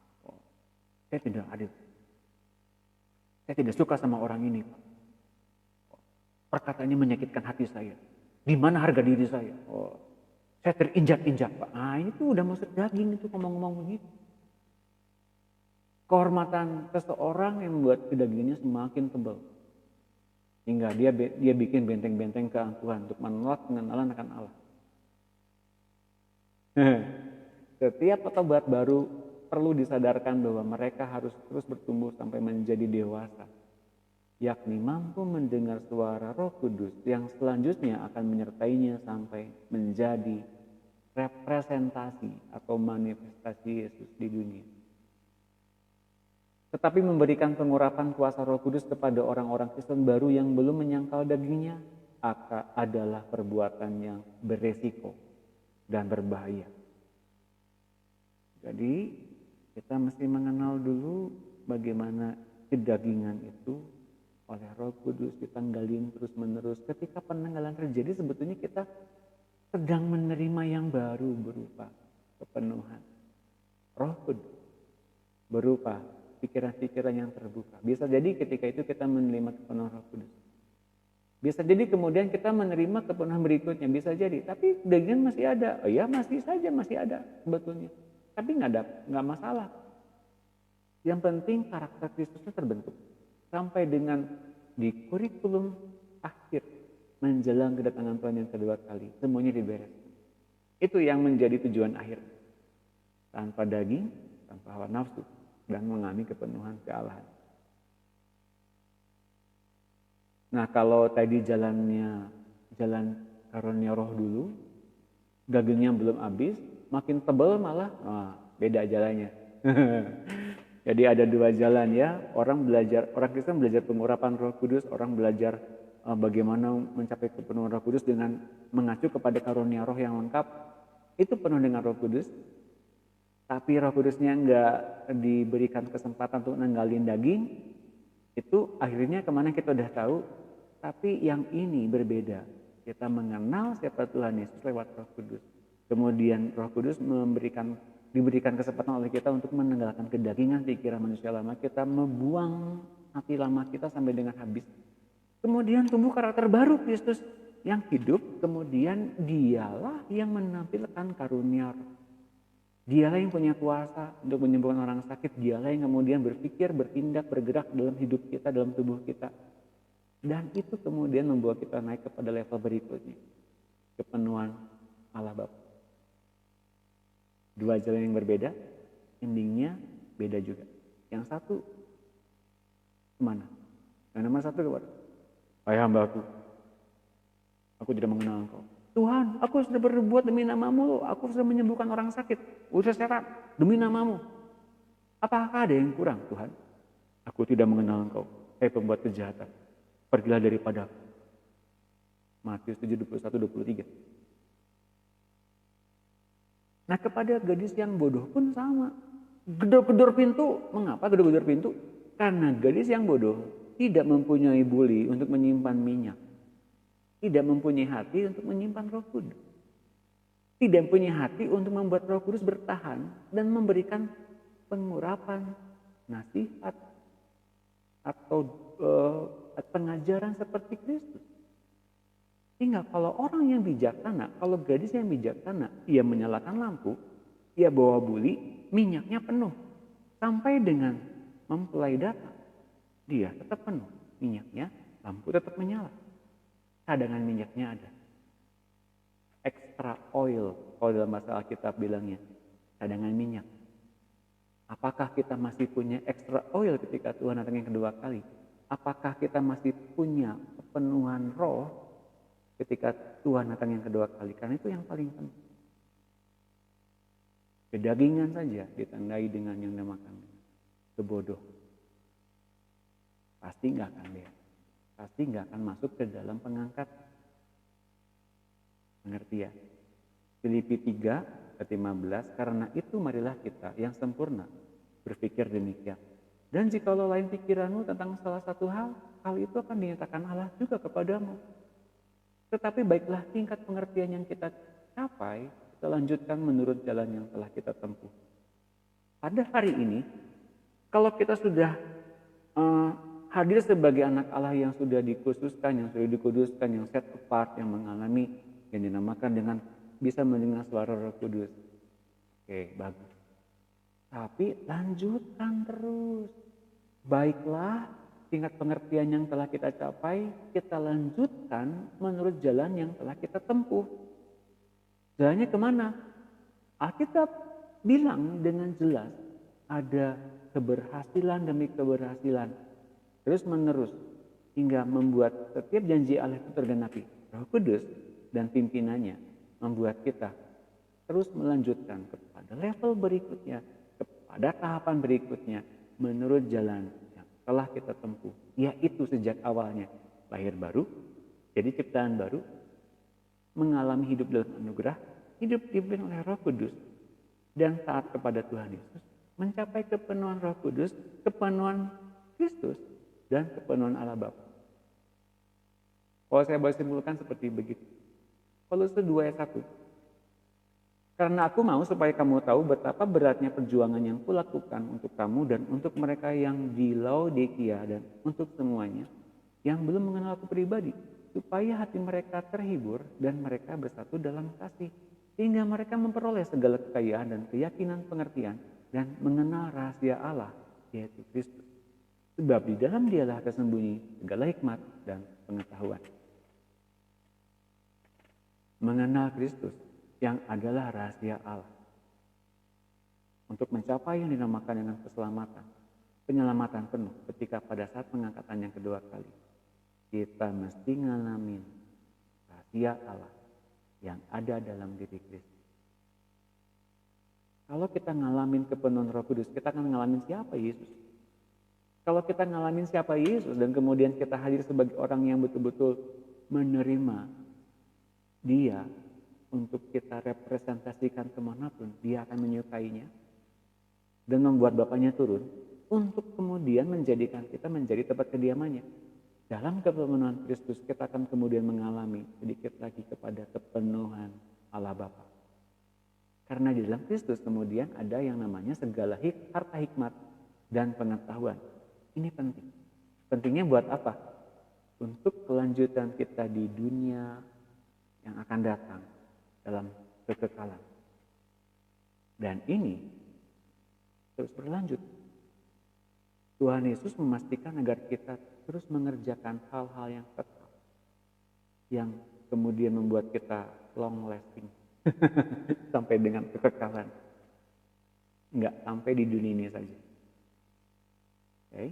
Saya tidak adil. Saya tidak suka sama orang ini. Perkataannya menyakitkan hati saya. Di mana harga diri saya? Saya terinjak-injak, Pak. Ini tuh udah masuk daging itu ngomong-ngomong begitu. Kehormatan seseorang yang membuat kedagingannya semakin tebal. Hingga dia bikin benteng-benteng ke Tuhan untuk menolak pengenalan akan Allah. Setiap petobat baru perlu disadarkan bahwa mereka harus terus bertumbuh sampai menjadi dewasa. Yakni mampu mendengar suara Roh Kudus yang selanjutnya akan menyertainya sampai menjadi representasi atau manifestasi Yesus di dunia. Tetapi memberikan pengurapan kuasa Roh Kudus kepada orang-orang Kristen baru yang belum menyangkal dagingnya adalah perbuatan yang beresiko dan berbahaya. Jadi kita mesti mengenal dulu bagaimana kedagingan itu oleh Roh Kudus ditanggalin terus-menerus. Ketika penanggalan terjadi sebetulnya kita sedang menerima yang baru berupa kepenuhan Roh Kudus, berupa pikiran-pikiran yang terbuka. Bisa jadi ketika itu kita menerima kepenuhan Roh Kudus. Bisa jadi kemudian kita menerima kepenuhan berikutnya, bisa jadi. Tapi kedagingan masih ada. Masih saja masih ada sebetulnya. Tapi nggak masalah. Yang penting karakter Kristusnya terbentuk. Sampai dengan di kurikulum akhir menjelang kedatangan Tuhan yang kedua kali, semuanya diberes. Itu yang menjadi tujuan akhir. Tanpa daging, tanpa hawa nafsu, dan mengalami kepenuhan kealahan. Nah, kalau tadi jalan karunia Roh dulu, dagingnya belum habis, makin tebal malah, beda jalannya. Jadi ada dua jalan ya, orang Kristen belajar pengurapan Roh Kudus, orang belajar bagaimana mencapai kepenuhan Roh Kudus dengan mengacu kepada karunia Roh yang lengkap. Itu penuh dengan Roh Kudus, tapi Roh Kudusnya enggak diberikan kesempatan untuk nanggalin daging, itu akhirnya kemana kita udah tahu. Tapi yang ini berbeda, kita mengenal siapa Tuhan Yesus lewat Roh Kudus. Kemudian Roh Kudus diberikan kesempatan oleh kita untuk menanggalkan kedagingan pikiran manusia lama, kita membuang hati lama kita sampai dengan habis. Kemudian tumbuh karakter baru Kristus yang hidup, kemudian dialah yang menampilkan karunia Roh. Dialah yang punya kuasa untuk menyembuhkan orang sakit, dialah yang kemudian berpikir, bertindak, bergerak dalam hidup kita, dalam tubuh kita. Dan itu kemudian membawa kita naik kepada level berikutnya, kepenuhan Allah Bapa. Dua jalan yang berbeda, endingnya beda juga. Yang satu kemana? Yang nomor satu kepada, hai hamba-Ku, aku tidak mengenal Engkau. Tuhan, aku sudah berbuat demi nama-Mu, aku sudah menyembuhkan orang sakit, usir setan demi nama-Mu. Apakah ada yang kurang, Tuhan? Aku tidak mengenal Engkau, hai pembuat kejahatan, pergilah daripadaku. Matius 7:21-23. Nah, kepada gadis yang bodoh pun sama. Gedor-gedor pintu. Mengapa gedor-gedor pintu? Karena gadis yang bodoh tidak mempunyai buli untuk menyimpan minyak. Tidak mempunyai hati untuk menyimpan Roh Kudus. Tidak mempunyai hati untuk membuat Roh Kudus bertahan dan memberikan pengurapan, nasihat, atau pengajaran seperti Kristus. Sehingga kalau orang yang bijaksana, kalau gadis yang bijaksana, ia menyalakan lampu, ia bawa buli, minyaknya penuh. Sampai dengan mempelai datang, dia tetap penuh minyaknya, lampu tetap menyala. Cadangan minyaknya ada. Extra oil, kalau dalam bahasa Alkitab bilangnya, cadangan minyak. Apakah kita masih punya extra oil ketika Tuhan datang yang kedua kali? Apakah kita masih punya kepenuhan roh ketika Tuhan datang yang kedua kali? Karena itu yang paling penting. Kedagingan saja ditandai dengan yang dinamakan kebodohan. Pasti nggak akan lihat. Pasti nggak akan masuk ke dalam pengangkat. Mengerti ya? Filipi 3 ayat 15, karena itu marilah kita yang sempurna berpikir demikian. Dan jikalau lain pikiranmu tentang salah satu hal itu akan dinyatakan Allah juga kepadamu. Tetapi baiklah tingkat pengertian yang kita capai, kita lanjutkan menurut jalan yang telah kita tempuh. Pada hari ini, kalau kita sudah hadir sebagai anak Allah yang sudah dikhususkan, yang sudah dikuduskan, yang set apart, yang mengalami yang dinamakan dengan bisa mendengar suara Roh Kudus. Oke, bagus. Tapi lanjutkan terus. Baiklah, tingkat pengertian yang telah kita capai, kita lanjutkan menurut jalan yang telah kita tempuh. Jalannya kemana? Alkitab bilang dengan jelas, ada keberhasilan demi keberhasilan, terus menerus, hingga membuat setiap janji Allah itu tergenapi. Roh Kudus dan pimpinannya membuat kita terus melanjutkan kepada level berikutnya, kepada tahapan berikutnya, menurut jalan yang telah kita tempuh, yaitu sejak awalnya lahir baru, jadi ciptaan baru, mengalami hidup dalam anugerah, hidup dipimpin oleh Roh Kudus, dan taat kepada Tuhan Yesus, mencapai kepenuhan Roh Kudus, kepenuhan Kristus, dan kepenuhan Allah Bapa. Kalau saya boleh simpulkan seperti begitu. Kolose 2 ayat 1. Karena aku mau supaya kamu tahu betapa beratnya perjuangan yang kulakukan untuk kamu dan untuk mereka yang di Laodikia dan untuk semuanya yang belum mengenal aku pribadi, supaya hati mereka terhibur dan mereka bersatu dalam kasih, sehingga mereka memperoleh segala kekayaan dan keyakinan pengertian dan mengenal rahasia Allah, yaitu Kristus. Sebab di dalam Dialah tersembunyi segala hikmat dan pengetahuan. Mengenal Kristus yang adalah rahasia Allah. Untuk mencapai yang dinamakan dengan keselamatan, penyelamatan penuh ketika pada saat pengangkatan yang kedua kali, kita mesti ngalamin rahasia Allah yang ada dalam diri Kristus. Kalau kita ngalamin kepenuhan Roh Kudus, kita akan ngalamin siapa Yesus. Kalau kita ngalamin siapa Yesus dan kemudian kita hadir sebagai orang yang betul-betul menerima Dia untuk kita representasikan kemanapun, Dia akan menyukainya dan membuat Bapaknya turun untuk kemudian menjadikan kita menjadi tempat kediamannya. Dalam kepenuhan Kristus kita akan kemudian mengalami sedikit lagi kepada kepenuhan Allah Bapa. Karena di dalam Kristus kemudian ada yang namanya segala harta hikmat dan pengetahuan. Ini penting. Pentingnya buat apa? Untuk kelanjutan kita di dunia yang akan datang dalam kekekalan. Dan ini terus berlanjut. Tuhan Yesus memastikan agar kita terus mengerjakan hal-hal yang kekal, yang kemudian membuat kita long lasting sampai dengan kekekalan. Enggak sampai di dunia ini saja. Oke.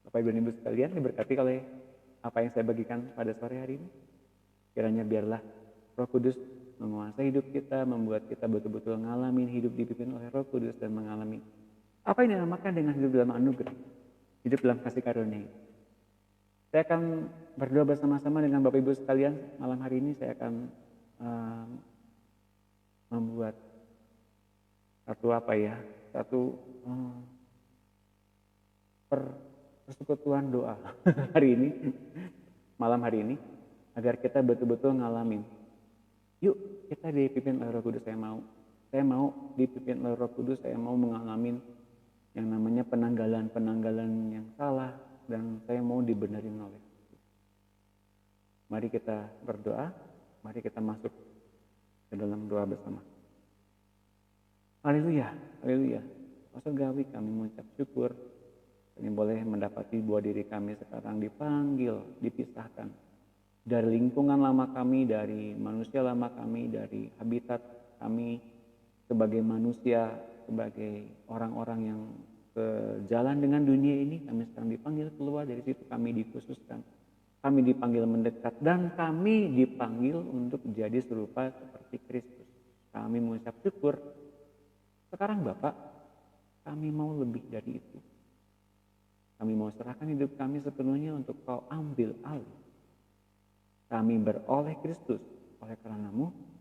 Bapak Ibu dan Ibu sekalian, diberkati oleh apa yang saya bagikan pada sore hari ini. Kiranya biarlah Roh Kudus menguasai hidup kita, membuat kita betul-betul ngalamin hidup dipimpin oleh Roh Kudus dan mengalami apa yang dinamakan dengan hidup dalam anugerah, hidup dalam kasih karunia. Saya akan berdoa bersama-sama dengan Bapak Ibu sekalian. Malam hari ini saya akan membuat satu persekutuan doa hari ini, malam hari ini, agar kita betul-betul ngalamin. Yuk kita dipimpin oleh Roh Kudus. Saya mau dipimpin oleh Roh Kudus. Saya mau mengalami yang namanya penanggalan yang salah, dan saya mau dibenerin oleh. Mari kita berdoa. Mari kita masuk ke dalam doa bersama. Haleluya, haleluya. Surgawi kami mengucap syukur. Kami boleh mendapati bahwa diri kami sekarang dipanggil, dipisahkan dari lingkungan lama kami, dari manusia lama kami, dari habitat kami sebagai manusia sebagai orang-orang yang sejalan dengan dunia ini, kami sekarang dipanggil keluar dari situ, kami dikhususkan, kami dipanggil mendekat, dan kami dipanggil untuk jadi serupa seperti Kristus. Kami mengucap syukur. Sekarang Bapak, kami mau lebih dari itu. Kami mau serahkan hidup kami sepenuhnya untuk Kau ambil alih. Kami beroleh Kristus oleh karena-Mu.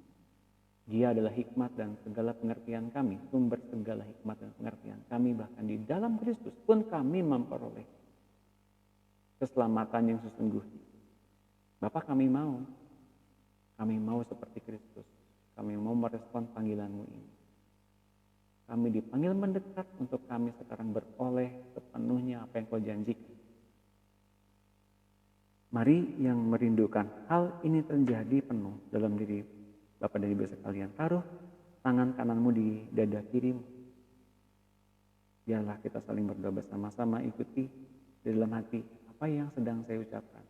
Dia adalah hikmat dan segala pengertian kami, sumber segala hikmat dan pengertian kami. Bahkan di dalam Kristus pun kami memperoleh keselamatan yang sesungguhnya. Bapak, kami mau seperti Kristus. Kami mau merespon panggilan-Mu ini. Kami dipanggil mendekat untuk kami sekarang beroleh sepenuhnya apa yang Kau janjikan. Mari yang merindukan hal ini terjadi penuh dalam diri Bapak dan Ibu sekalian. Taruh tangan kananmu di dada kirimu. Biarlah kita saling berdoa bersama-sama, ikuti di dalam hati apa yang sedang saya ucapkan.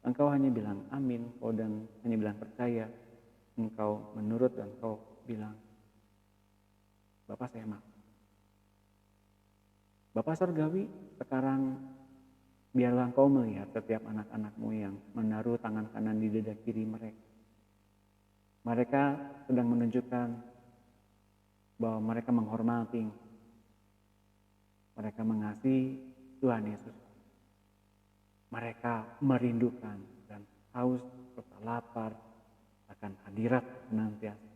Engkau hanya bilang amin, dan hanya bilang percaya. Engkau menurut dan Kau bilang, Bapak saya mau. Bapak Surgawi, sekarang biarlah Engkau melihat setiap anak-anak-Mu yang menaruh tangan kanan di dada kiri mereka. Mereka sedang menunjukkan bahwa mereka menghormati, mereka mengasihi Tuhan Yesus. Mereka merindukan dan haus serta lapar akan hadirat senantiasa.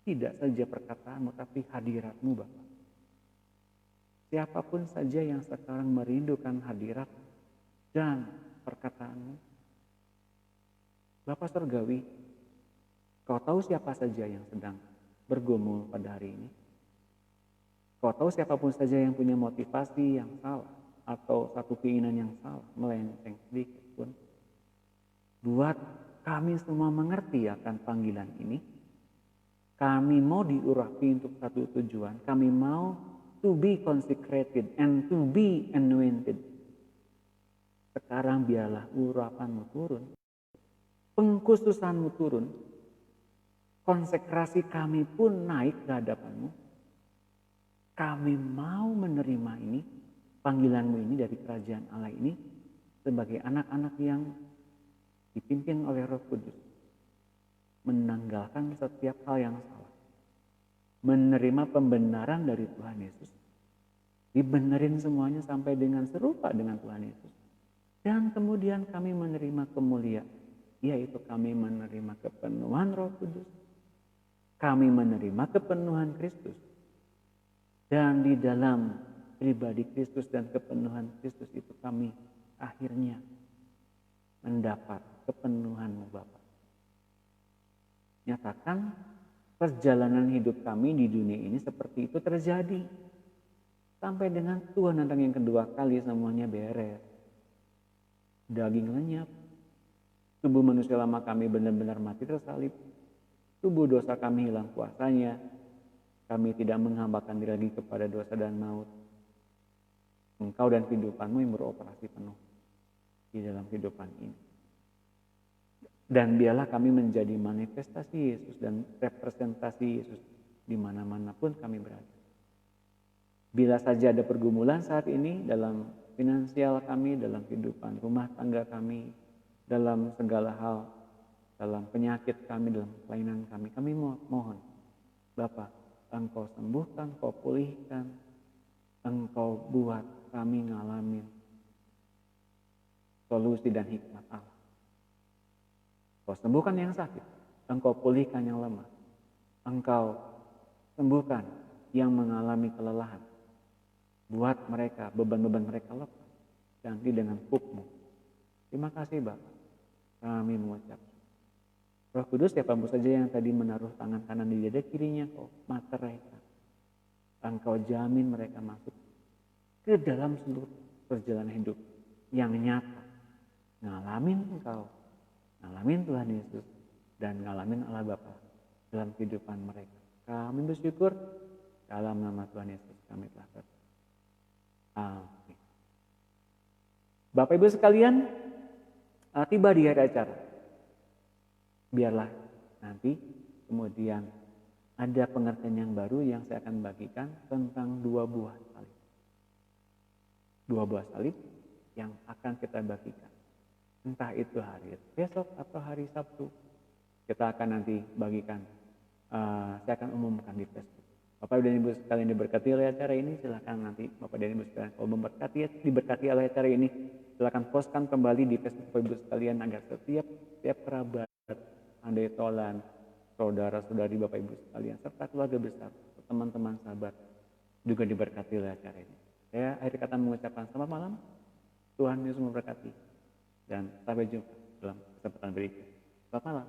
Tidak saja perkataan-Mu, tapi hadirat-Mu, Bapak. Siapapun saja yang sekarang merindukan hadirat dan perkataan-Mu, Bapak Surgawi, Kau tahu siapa saja yang sedang bergumul pada hari ini. Kau tahu siapapun saja yang punya motivasi yang salah atau satu keinginan yang salah, melenceng sedikit pun. Buat kami semua mengerti akan panggilan ini. Kami mau diurapi untuk satu tujuan. Kami mau to be consecrated and to be anointed. Sekarang biarlah urapan-Mu turun. Pengkhususan-Mu turun. Konsekrasi kami pun naik ke hadapan-Mu. Kami mau menerima ini, panggilan-Mu ini dari kerajaan Allah ini, sebagai anak-anak yang dipimpin oleh Roh Kudus. Menanggalkan setiap hal yang salah. Menerima pembenaran dari Tuhan Yesus. Dibenerin semuanya sampai dengan serupa dengan Tuhan Yesus. Dan kemudian kami menerima kemuliaan, yaitu kami menerima kepenuhan Roh Kudus. Kami menerima kepenuhan Kristus. Dan di dalam pribadi Kristus dan kepenuhan Kristus itu kami akhirnya mendapat kepenuhan-Mu, Bapa. Nyatakan perjalanan hidup kami di dunia ini seperti itu terjadi. Sampai dengan Tuhan datang yang kedua kali semuanya beres. Daging lenyap. Tubuh manusia lama kami benar-benar mati tersalib. Tubuh dosa kami hilang kuasanya. Kami tidak menghambakan diri lagi kepada dosa dan maut. Engkau dan kehidupan-Mu yang beroperasi penuh di dalam kehidupan ini. Dan biarlah kami menjadi manifestasi Yesus dan representasi Yesus di mana-mana pun kami berada. Bila saja ada pergumulan saat ini dalam finansial kami, dalam kehidupan rumah tangga kami, dalam segala hal, dalam penyakit kami, dalam kelainan kami mohon, Bapa, Engkau sembuhkan, Engkau pulihkan, Engkau buat kami ngalamin solusi dan hikmat Allah. Engkau sembuhkan yang sakit, Engkau pulihkan yang lemah, Engkau sembuhkan yang mengalami kelelahan. Buat mereka, beban-beban mereka lepas, ganti dengan hukmu. Terima kasih Bapak, kami mengucap. Roh Kudus, siapapun saja yang tadi menaruh tangan kanan di dada kirinya, Kau materai. Engkau jamin mereka masuk ke dalam seluruh perjalanan hidup yang nyata. Ngalamin Engkau, ngalamin Tuhan Yesus, dan ngalamin Allah Bapa dalam kehidupan mereka. Kami bersyukur dalam nama Tuhan Yesus kami telah berdoa. Amin. Bapak Ibu sekalian, tiba di akhir acara. Biarlah nanti kemudian ada pengertian yang baru yang saya akan bagikan tentang 2 buah salib. 2 buah salib yang akan kita bagikan. Entah itu hari besok atau hari Sabtu. Kita akan nanti bagikan. Saya akan umumkan di Facebook. Bapak dan Ibu sekalian diberkati oleh acara ini, silakan nanti Bapak dan Ibu sekalian kalau diberkati oleh acara ini, silakan postkan kembali di Facebook Bapak Ibu sekalian agar setiap kerabat, andai tolan, saudara-saudari Bapak Ibu sekalian serta keluarga besar, teman-teman sahabat juga diberkati oleh acara ini. Saya akhir kata mengucapkan selamat malam, Tuhan Yesus memberkati, dan sampai jumpa dalam kesempatan berikutnya. Selamat malam.